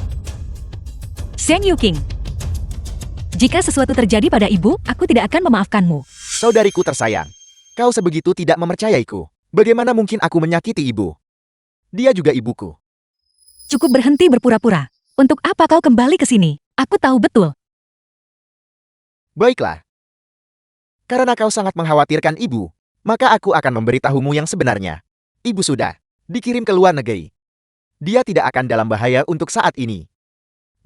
Zheng Yuqing. Jika sesuatu terjadi pada ibu, aku tidak akan memaafkanmu. Saudariku tersayang, kau sebegitu tidak mempercayaiku. Bagaimana mungkin aku menyakiti ibu? Dia juga ibuku. Cukup berhenti berpura-pura. Untuk apa kau kembali ke sini? Aku tahu betul. Baiklah. Karena kau sangat mengkhawatirkan ibu, maka aku akan memberitahumu yang sebenarnya. Ibu sudah dikirim ke luar negeri. Dia tidak akan dalam bahaya untuk saat ini.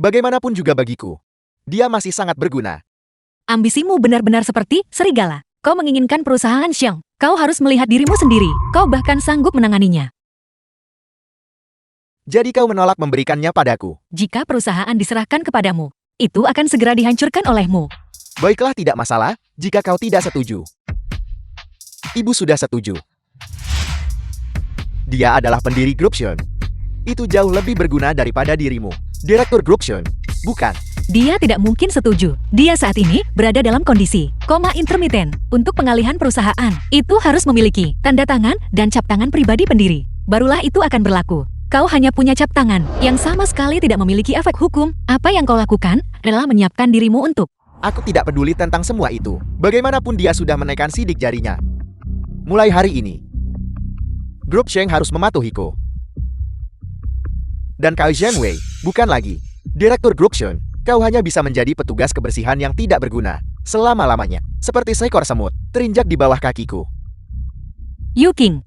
Bagaimanapun juga bagiku, dia masih sangat berguna. Ambisimu benar-benar seperti serigala. Kau menginginkan perusahaan Xiang. Kau harus melihat dirimu sendiri. Kau bahkan sanggup menanganinya. Jadi kau menolak memberikannya padaku. Jika perusahaan diserahkan kepadamu, itu akan segera dihancurkan olehmu. Baiklah, tidak masalah jika kau tidak setuju. Ibu sudah setuju. Dia adalah pendiri grup Xion. Itu jauh lebih berguna daripada dirimu, Direktur grup Xion. Bukan. Dia tidak mungkin setuju. Dia saat ini berada dalam kondisi koma intermiten. Untuk pengalihan perusahaan, itu harus memiliki tanda tangan dan cap tangan pribadi pendiri. Barulah itu akan berlaku. Kau hanya punya cap tangan yang sama sekali tidak memiliki efek hukum. Apa yang kau lakukan adalah menyiapkan dirimu untuk... Aku tidak peduli tentang semua itu. Bagaimanapun dia sudah menaikkan sidik jarinya. Mulai hari ini, grup Sheng harus mematuhiku. Dan kau Zheng Wei, bukan lagi Direktur grup Xion. Kau hanya bisa menjadi petugas kebersihan yang tidak berguna selama-lamanya. Seperti seekor semut, terinjak di bawah kakiku. Yuqing,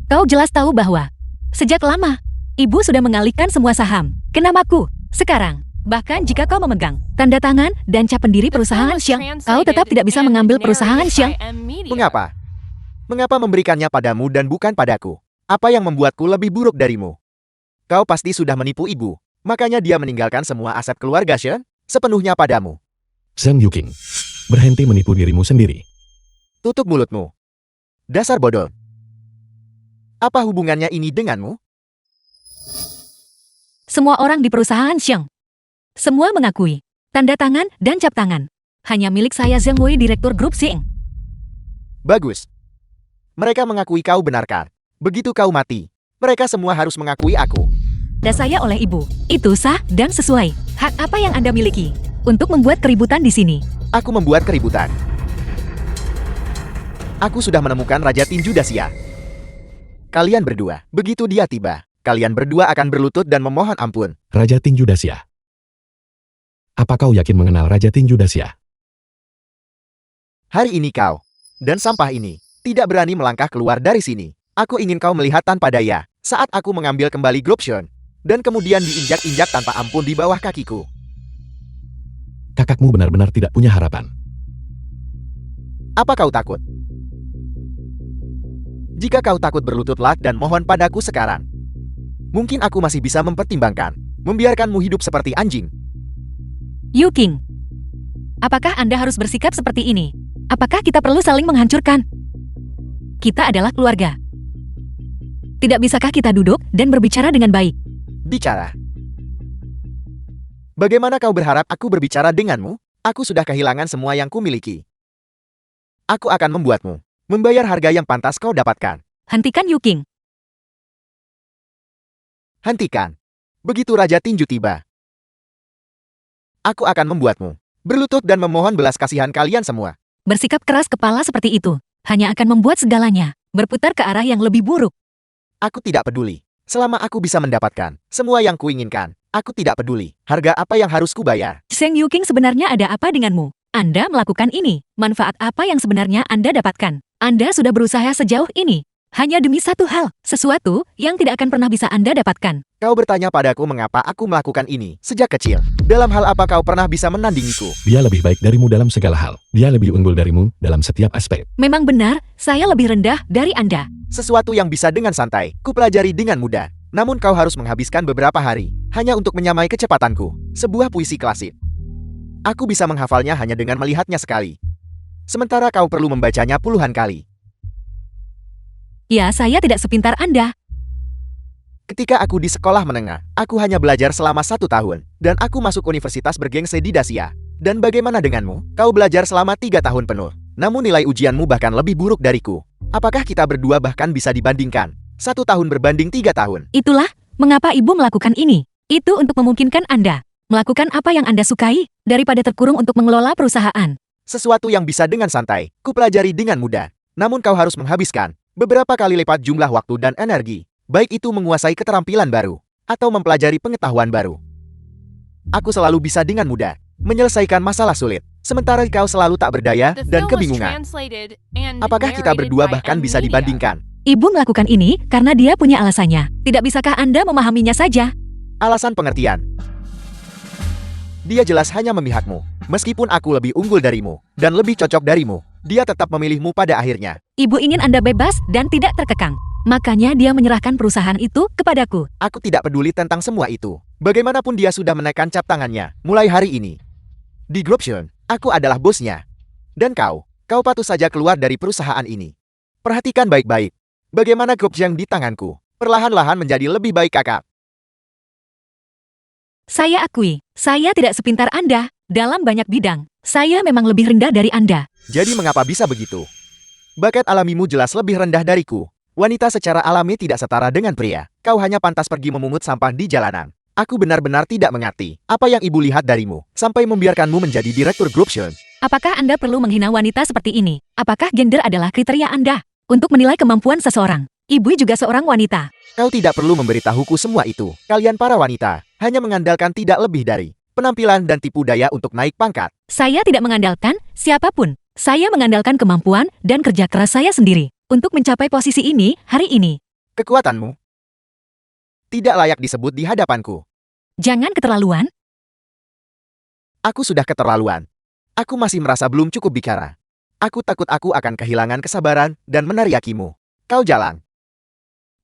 kau jelas tahu bahwa sejak lama Ibu sudah mengalihkan semua saham ke namaku. Sekarang, bahkan jika kau memegang tanda tangan dan cap pendiri The perusahaan film was Xiang, kau tetap tidak bisa translated mengambil and perusahaan narrated Xiang. by M Media. Mengapa? Mengapa memberikannya padamu dan bukan padaku? Apa yang membuatku lebih buruk darimu? Kau pasti sudah menipu ibu. Makanya dia meninggalkan semua aset keluarga Shen sepenuhnya padamu. Zhang Yuqing, berhenti menipu dirimu sendiri. Tutup mulutmu. Dasar bodoh. Apa hubungannya ini denganmu? Semua orang di perusahaan Xiang. Semua mengakui. Tanda tangan dan cap tangan. Hanya milik saya Zhang Wei, Direktur Grup Xiang. Bagus. Mereka mengakui kau benarkan. Begitu kau mati, mereka semua harus mengakui aku. Dan saya oleh ibu. Itu sah dan sesuai. Hak apa yang Anda miliki untuk membuat keributan di sini? Aku membuat keributan. Aku sudah menemukan Raja Tinju Dacia. Kalian berdua, begitu dia tiba, kalian berdua akan berlutut dan memohon ampun. Raja Tinju Dacia. Apa kau yakin mengenal Raja Tinju Dacia? Hari ini kau, dan sampah ini, tidak berani melangkah keluar dari sini. Aku ingin kau melihat tanpa daya, saat aku mengambil kembali grup Xion, dan kemudian diinjak-injak tanpa ampun di bawah kakiku. Kakakmu benar-benar tidak punya harapan. Apa kau takut? Jika kau takut berlututlah dan mohon padaku sekarang. Mungkin aku masih bisa mempertimbangkan, membiarkanmu hidup seperti anjing. Yuqing, apakah Anda harus bersikap seperti ini? Apakah kita perlu saling menghancurkan? Kita adalah keluarga. Tidak bisakah kita duduk dan berbicara dengan baik? Bicara. Bagaimana kau berharap aku berbicara denganmu? Aku sudah kehilangan semua yang kumiliki. Aku akan membuatmu membayar harga yang pantas kau dapatkan. Hentikan Yuqing. Hentikan. Begitu Raja Tinju tiba, aku akan membuatmu berlutut dan memohon belas kasihan kalian semua. Bersikap keras kepala seperti itu hanya akan membuat segalanya berputar ke arah yang lebih buruk. Aku tidak peduli. Selama aku bisa mendapatkan semua yang kuinginkan, aku tidak peduli harga apa yang harus kubayar. Zhang Yuqing, sebenarnya ada apa denganmu? Anda melakukan ini. Manfaat apa yang sebenarnya Anda dapatkan? Anda sudah berusaha sejauh ini hanya demi satu hal, sesuatu yang tidak akan pernah bisa Anda dapatkan. Kau bertanya padaku mengapa aku melakukan ini sejak kecil. Dalam hal apa kau pernah bisa menandingiku? Dia lebih baik darimu dalam segala hal. Dia lebih unggul darimu dalam setiap aspek. Memang benar, saya lebih rendah dari Anda. Sesuatu yang bisa dengan santai, kupelajari dengan mudah. Namun kau harus menghabiskan beberapa hari hanya untuk menyamai kecepatanku. Sebuah puisi klasik. Aku bisa menghafalnya hanya dengan melihatnya sekali. Sementara kau perlu membacanya puluhan kali. Ya, saya tidak sepintar Anda. Ketika aku di sekolah menengah, aku hanya belajar selama 1 tahun, dan aku masuk universitas bergengsi di Dacia. Dan bagaimana denganmu? Kau belajar selama 3 tahun penuh, namun nilai ujianmu bahkan lebih buruk dariku. Apakah kita berdua bahkan bisa dibandingkan? 1 tahun berbanding 3 tahun. Itulah mengapa Ibu melakukan ini. Itu untuk memungkinkan Anda melakukan apa yang Anda sukai, daripada terkurung untuk mengelola perusahaan. Sesuatu yang bisa dengan santai, kupelajari dengan mudah. Namun kau harus menghabiskan beberapa kali lipat jumlah waktu dan energi, baik itu menguasai keterampilan baru, atau mempelajari pengetahuan baru. Aku selalu bisa dengan mudah menyelesaikan masalah sulit, sementara kau selalu tak berdaya The dan film was kebingungan. translated and Apakah kita narrated berdua by bahkan M bisa Media. dibandingkan? Ibu melakukan ini karena dia punya alasannya. Tidak bisakah Anda memahaminya saja? Alasan pengertian. Dia jelas hanya memihakmu. Meskipun aku lebih unggul darimu, dan lebih cocok darimu, dia tetap memilihmu pada akhirnya. Ibu ingin Anda bebas dan tidak terkekang. Makanya dia menyerahkan perusahaan itu kepadaku. Aku tidak peduli tentang semua itu. Bagaimanapun dia sudah menekan cap tangannya, mulai hari ini. Di grup Xion, aku adalah bosnya. Dan kau patut saja keluar dari perusahaan ini. Perhatikan baik-baik. Bagaimana grup Xion di tanganku, perlahan-lahan menjadi lebih baik kakak. Saya akui, saya tidak sepintar Anda. Dalam banyak bidang, saya memang lebih rendah dari Anda. Jadi mengapa bisa begitu? Bakat alamimu jelas lebih rendah dariku. Wanita secara alami tidak setara dengan pria. Kau hanya pantas pergi memungut sampah di jalanan. Aku benar-benar tidak mengerti apa yang ibu lihat darimu, sampai membiarkanmu menjadi direktur grup Xion. Apakah Anda perlu menghina wanita seperti ini? Apakah gender adalah kriteria Anda untuk menilai kemampuan seseorang? Ibu juga seorang wanita. Kau tidak perlu memberitahuku semua itu. Kalian para wanita hanya mengandalkan tidak lebih dari penampilan dan tipu daya untuk naik pangkat. Saya tidak mengandalkan siapapun. Saya mengandalkan kemampuan dan kerja keras saya sendiri untuk mencapai posisi ini hari ini. Kekuatanmu Tidak layak disebut di hadapanku. Jangan keterlaluan. Aku sudah keterlaluan. Aku masih merasa belum cukup bicara. Aku takut aku akan kehilangan kesabaran dan meneriakimu. Kau jalan.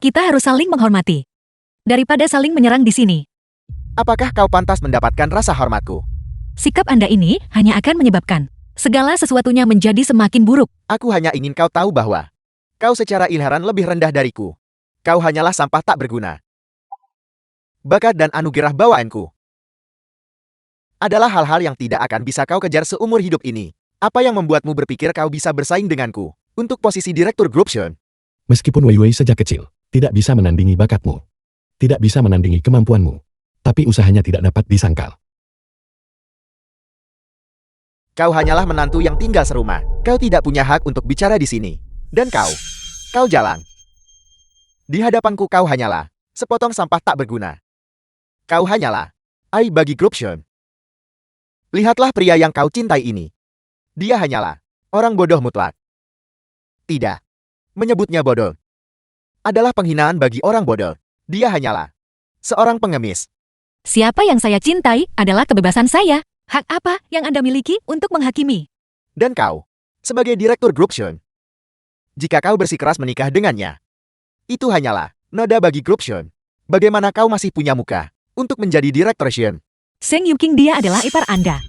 Kita harus saling menghormati. Daripada saling menyerang di sini. Apakah kau pantas mendapatkan rasa hormatku? Sikap Anda ini hanya akan menyebabkan segala sesuatunya menjadi semakin buruk. Aku hanya ingin kau tahu bahwa kau secara inheran lebih rendah dariku. Kau hanyalah sampah tak berguna. Bakat dan anugerah bawaanku adalah hal-hal yang tidak akan bisa kau kejar seumur hidup ini. Apa yang membuatmu berpikir kau bisa bersaing denganku untuk posisi direktur grup Shun? Meskipun Wei Wei sejak kecil tidak bisa menandingi bakatmu, tidak bisa menandingi kemampuanmu, tapi usahanya tidak dapat disangkal. Kau hanyalah menantu yang tinggal serumah. Kau tidak punya hak untuk bicara di sini. Dan kau jalan. Di hadapanku kau hanyalah sepotong sampah tak berguna. Kau hanyalah aib bagi grup Shun. Lihatlah pria yang kau cintai ini. Dia hanyalah orang bodoh mutlak. Tidak. Menyebutnya bodoh adalah penghinaan bagi orang bodoh. Dia hanyalah seorang pengemis. Siapa yang saya cintai adalah kebebasan saya. Hak apa yang Anda miliki untuk menghakimi? Dan kau, sebagai direktur grup Shun, jika kau bersikeras menikah dengannya, itu hanyalah noda bagi grup Shun. Bagaimana kau masih punya muka untuk menjadi direktur Shun? Seng Yuking dia adalah ipar Anda.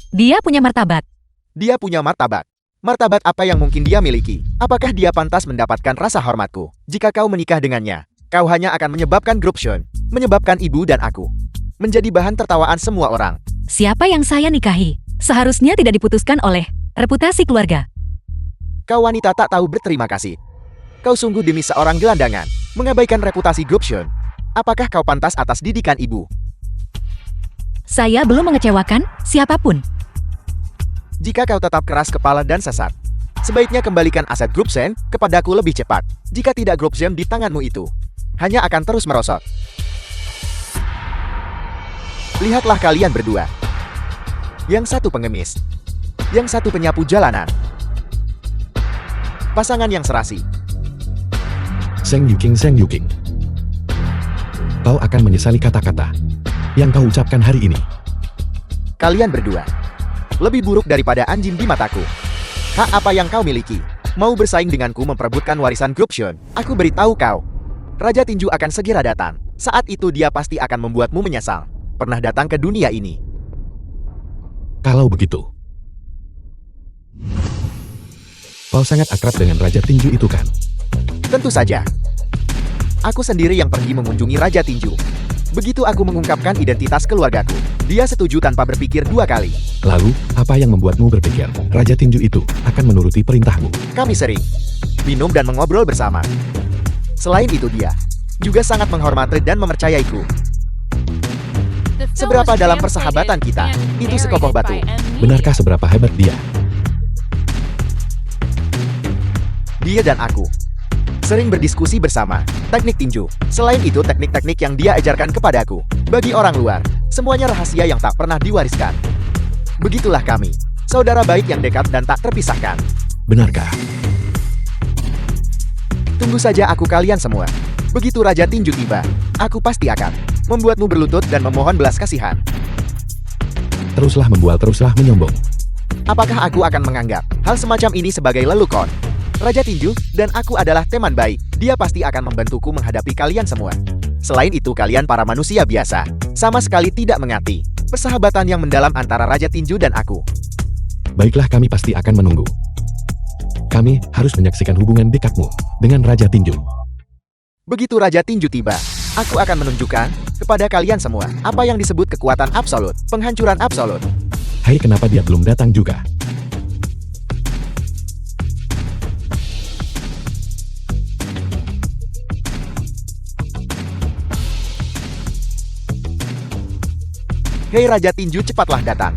Dia punya martabat. Dia punya martabat. Martabat apa yang mungkin dia miliki? Apakah dia pantas mendapatkan rasa hormatku? Jika kau menikah dengannya, kau hanya akan menyebabkan grup Shun, menyebabkan ibu dan aku menjadi bahan tertawaan semua orang. Siapa yang saya nikahi seharusnya tidak diputuskan oleh reputasi keluarga. Kau wanita tak tahu berterima kasih. Kau sungguh demi seorang gelandangan mengabaikan reputasi grup Shun. Apakah kau pantas atas didikan ibu? Saya belum mengecewakan siapapun. Jika kau tetap keras kepala dan sesat, sebaiknya kembalikan aset grup Shen kepadaku lebih cepat. Jika tidak, grup Shen di tanganmu itu hanya akan terus merosot. Lihatlah kalian berdua. Yang satu pengemis, yang satu penyapu jalanan. Pasangan yang serasi. Seng Yuking. Kau akan menyesali kata-kata yang kau ucapkan hari ini. Kalian berdua lebih buruk daripada anjing di mataku. Hak apa yang kau miliki? Mau bersaing denganku memperebutkan warisan grup Shun? Aku beritahu kau, Raja Tinju akan segera datang. Saat itu dia pasti akan membuatmu menyesal pernah datang ke dunia ini. Kalau begitu, kau sangat akrab dengan Raja Tinju itu kan? Tentu saja. Aku sendiri yang pergi mengunjungi Raja Tinju. Begitu aku mengungkapkan identitas keluargaku, dia setuju tanpa berpikir dua kali. Lalu, apa yang membuatmu berpikir Raja Tinju itu akan menuruti perintahmu? Kami sering minum dan mengobrol bersama. Selain itu dia juga sangat menghormati dan mempercayaiku. The film Seberapa was dalam translated persahabatan kita, and itu sekokoh narrated batu. by M. Benarkah seberapa hebat dia? Dia dan aku sering berdiskusi bersama teknik tinju. Selain itu, teknik-teknik yang dia ajarkan kepadaku bagi orang luar, semuanya rahasia yang tak pernah diwariskan. Begitulah kami, saudara baik yang dekat dan tak terpisahkan. Benarkah? Tunggu saja aku kalian semua. Begitu Raja Tinju tiba, aku pasti akan membuatmu berlutut dan memohon belas kasihan. Teruslah membual, teruslah menyombong. Apakah aku akan menganggap hal semacam ini sebagai lelucon? Raja Tinju dan aku adalah teman baik. Dia pasti akan membantuku menghadapi kalian semua. Selain itu, kalian para manusia biasa sama sekali tidak mengerti persahabatan yang mendalam antara Raja Tinju dan aku. Baiklah, kami pasti akan menunggu. Kami harus menyaksikan hubungan dekatmu dengan Raja Tinju. Begitu Raja Tinju tiba, aku akan menunjukkan kepada kalian semua apa yang disebut kekuatan absolut, penghancuran absolut. Hai, kenapa dia belum datang juga? Hei Raja Tinju, cepatlah datang.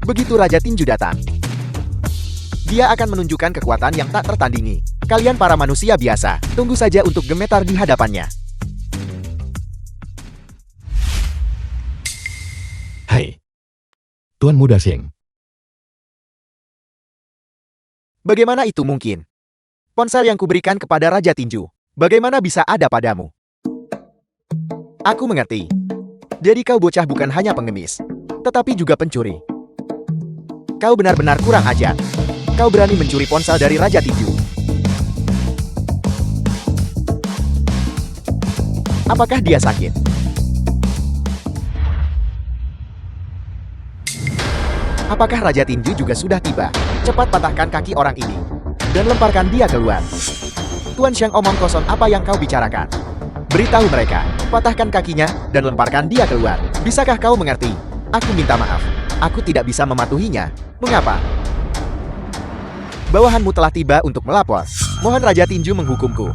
Begitu Raja Tinju datang, dia akan menunjukkan kekuatan yang tak tertandingi. Kalian para manusia biasa, tunggu saja untuk gemetar di hadapannya. Hai, Tuan Muda Seng. Bagaimana itu mungkin? Ponsel yang kuberikan kepada Raja Tinju Bagaimana bisa ada padamu? Aku mengerti. Jadi kau bocah bukan hanya pengemis, tetapi juga pencuri. Kau benar-benar kurang ajar. Kau berani mencuri ponsel dari Raja Tinju. Apakah dia sakit? Apakah Raja Tinju juga sudah tiba? Cepat patahkan kaki orang ini dan lemparkan dia keluar. Tuan Xiang omong kosong, apa yang kau bicarakan? Beritahu mereka, patahkan kakinya dan lemparkan dia keluar. Bisakah kau mengerti? Aku minta maaf. Aku tidak bisa mematuhinya. Mengapa? Bawahanmu telah tiba untuk melapor. Mohon Raja Tinju menghukumku.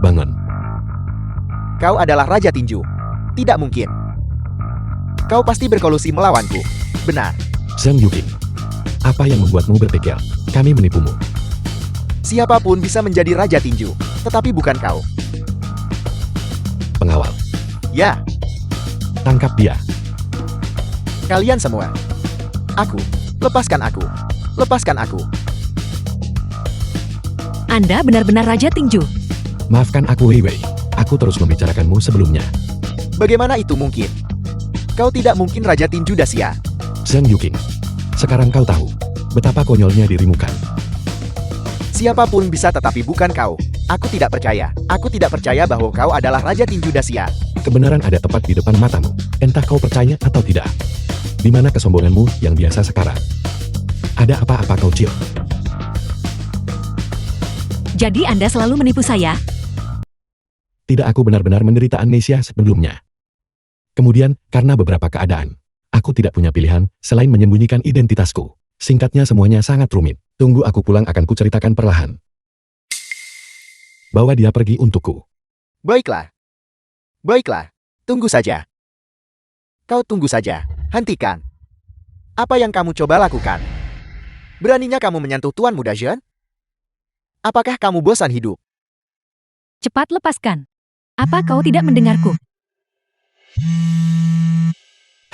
Bangun. Kau adalah Raja Tinju. Tidak mungkin. Kau pasti berkolusi melawanku. Benar. Zhang Yuqing. Apa yang membuatmu berpikir kami menipumu? Siapapun bisa menjadi Raja Tinju, tetapi bukan kau. Pengawal. Ya, Tangkap dia. kalian semua. Aku. Lepaskan aku. Lepaskan aku. Anda benar-benar Raja Tinju. Maafkan aku Wei Wei. Aku terus membicarakanmu sebelumnya. Bagaimana itu mungkin? Kau tidak mungkin Raja Tinju Dacia. Zhang Yuqing. Sekarang kau tahu betapa konyolnya dirimu kan? Siapapun bisa tetapi bukan kau. Aku tidak percaya. Aku tidak percaya bahwa kau adalah Raja Tinju Dacia. Kebenaran ada tepat di depan matamu. Entah kau percaya atau tidak. Di mana kesombonganmu yang biasa sekarang? Ada apa-apa kau Cil? Jadi Anda selalu menipu saya? Tidak, aku benar-benar menderita amnesia sebelumnya. Kemudian, karena beberapa keadaan, aku tidak punya pilihan selain menyembunyikan identitasku. Singkatnya semuanya sangat rumit. Tunggu aku pulang akan kuceritakan perlahan. Bawa dia pergi untukku. Baiklah. Baiklah. Tunggu saja. Kau tunggu saja. Hentikan. Apa yang kamu coba lakukan? Beraninya kamu menyentuh Tuan Muda Zhen? Apakah kamu bosan hidup? Cepat lepaskan. Apa kau tidak mendengarku?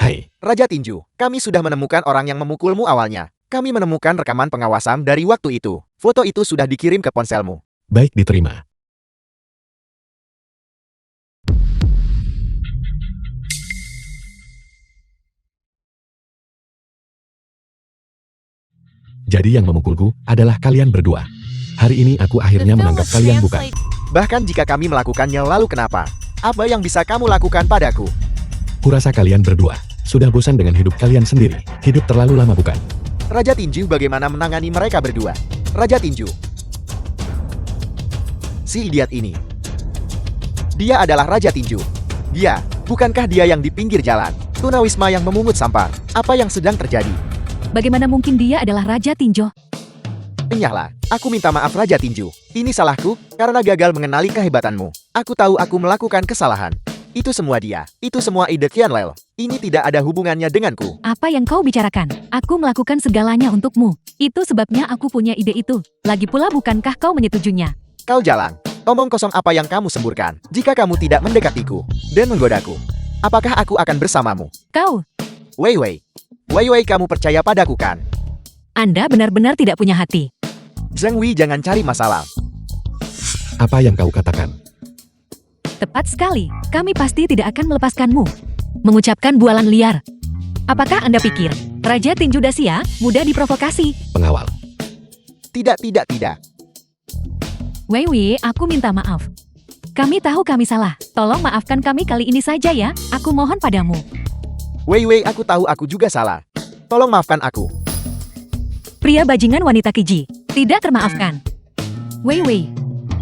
Hai, Raja Tinju, kami sudah menemukan orang yang memukulmu awalnya. Kami menemukan rekaman pengawasan dari waktu itu. Foto itu sudah dikirim ke ponselmu. baik diterima. Jadi yang memukulku adalah kalian berdua. Hari ini aku The akhirnya film menangkap was kalian bukan? translated. Bahkan jika kami melakukannya lalu kenapa? Apa yang bisa kamu lakukan padaku? Kurasa kalian berdua sudah bosan dengan hidup kalian sendiri. Hidup terlalu lama bukan? Raja Tinju bagaimana menangani mereka berdua? Raja Tinju. Si idiot ini. Dia adalah Raja Tinju. Dia, bukankah dia yang di pinggir jalan? Tunawisma yang memungut sampah. Apa yang sedang terjadi? Bagaimana mungkin dia adalah Raja Tinju? Enyahlah, aku minta maaf Raja Tinju. Ini salahku, karena gagal mengenali kehebatanmu. Aku tahu aku melakukan kesalahan. Itu semua dia. Itu semua ide Qianlel. Ini tidak ada hubungannya denganku. Apa yang kau bicarakan? Aku melakukan segalanya untukmu. Itu sebabnya aku punya ide itu. Lagi pula bukankah kau menyetujuinya? Kau jalang. Omong kosong apa yang kamu semburkan. Jika kamu tidak mendekatiku dan menggodaku, apakah aku akan bersamamu? Kau, Wei Wei. Wei Wei, kamu percaya padaku kan? Anda benar-benar tidak punya hati. Zhang Wei, jangan cari masalah. Apa yang kau katakan? Tepat sekali, kami pasti tidak akan melepaskanmu. Mengucapkan bualan liar. Apakah Anda pikir, Raja Tinju Dacia mudah diprovokasi? Pengawal. Tidak. Wei Wei, aku minta maaf. Kami tahu kami salah. Tolong maafkan kami kali ini saja ya. Aku mohon padamu. Wei Wei, aku tahu aku juga salah. Tolong maafkan aku. Pria bajingan wanita keji. Tidak termaafkan. Wei Wei,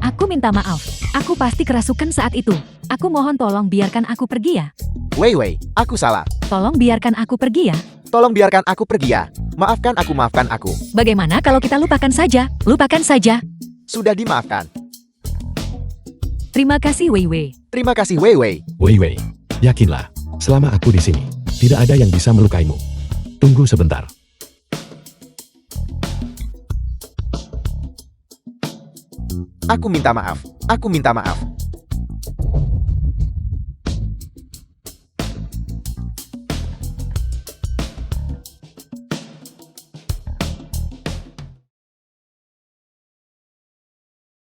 aku minta maaf. Aku pasti kerasukan saat itu. Aku mohon tolong biarkan aku pergi ya. Wei Wei, aku salah. Tolong biarkan aku pergi ya. Tolong biarkan aku pergi ya. Maafkan aku. Bagaimana kalau kita lupakan saja? Lupakan saja. Sudah dimaafkan. Terima kasih Wei Wei. Terima kasih Wei Wei. Wei Wei, yakinlah, selama aku di sini, tidak ada yang bisa melukaimu. Tunggu sebentar. Aku minta maaf.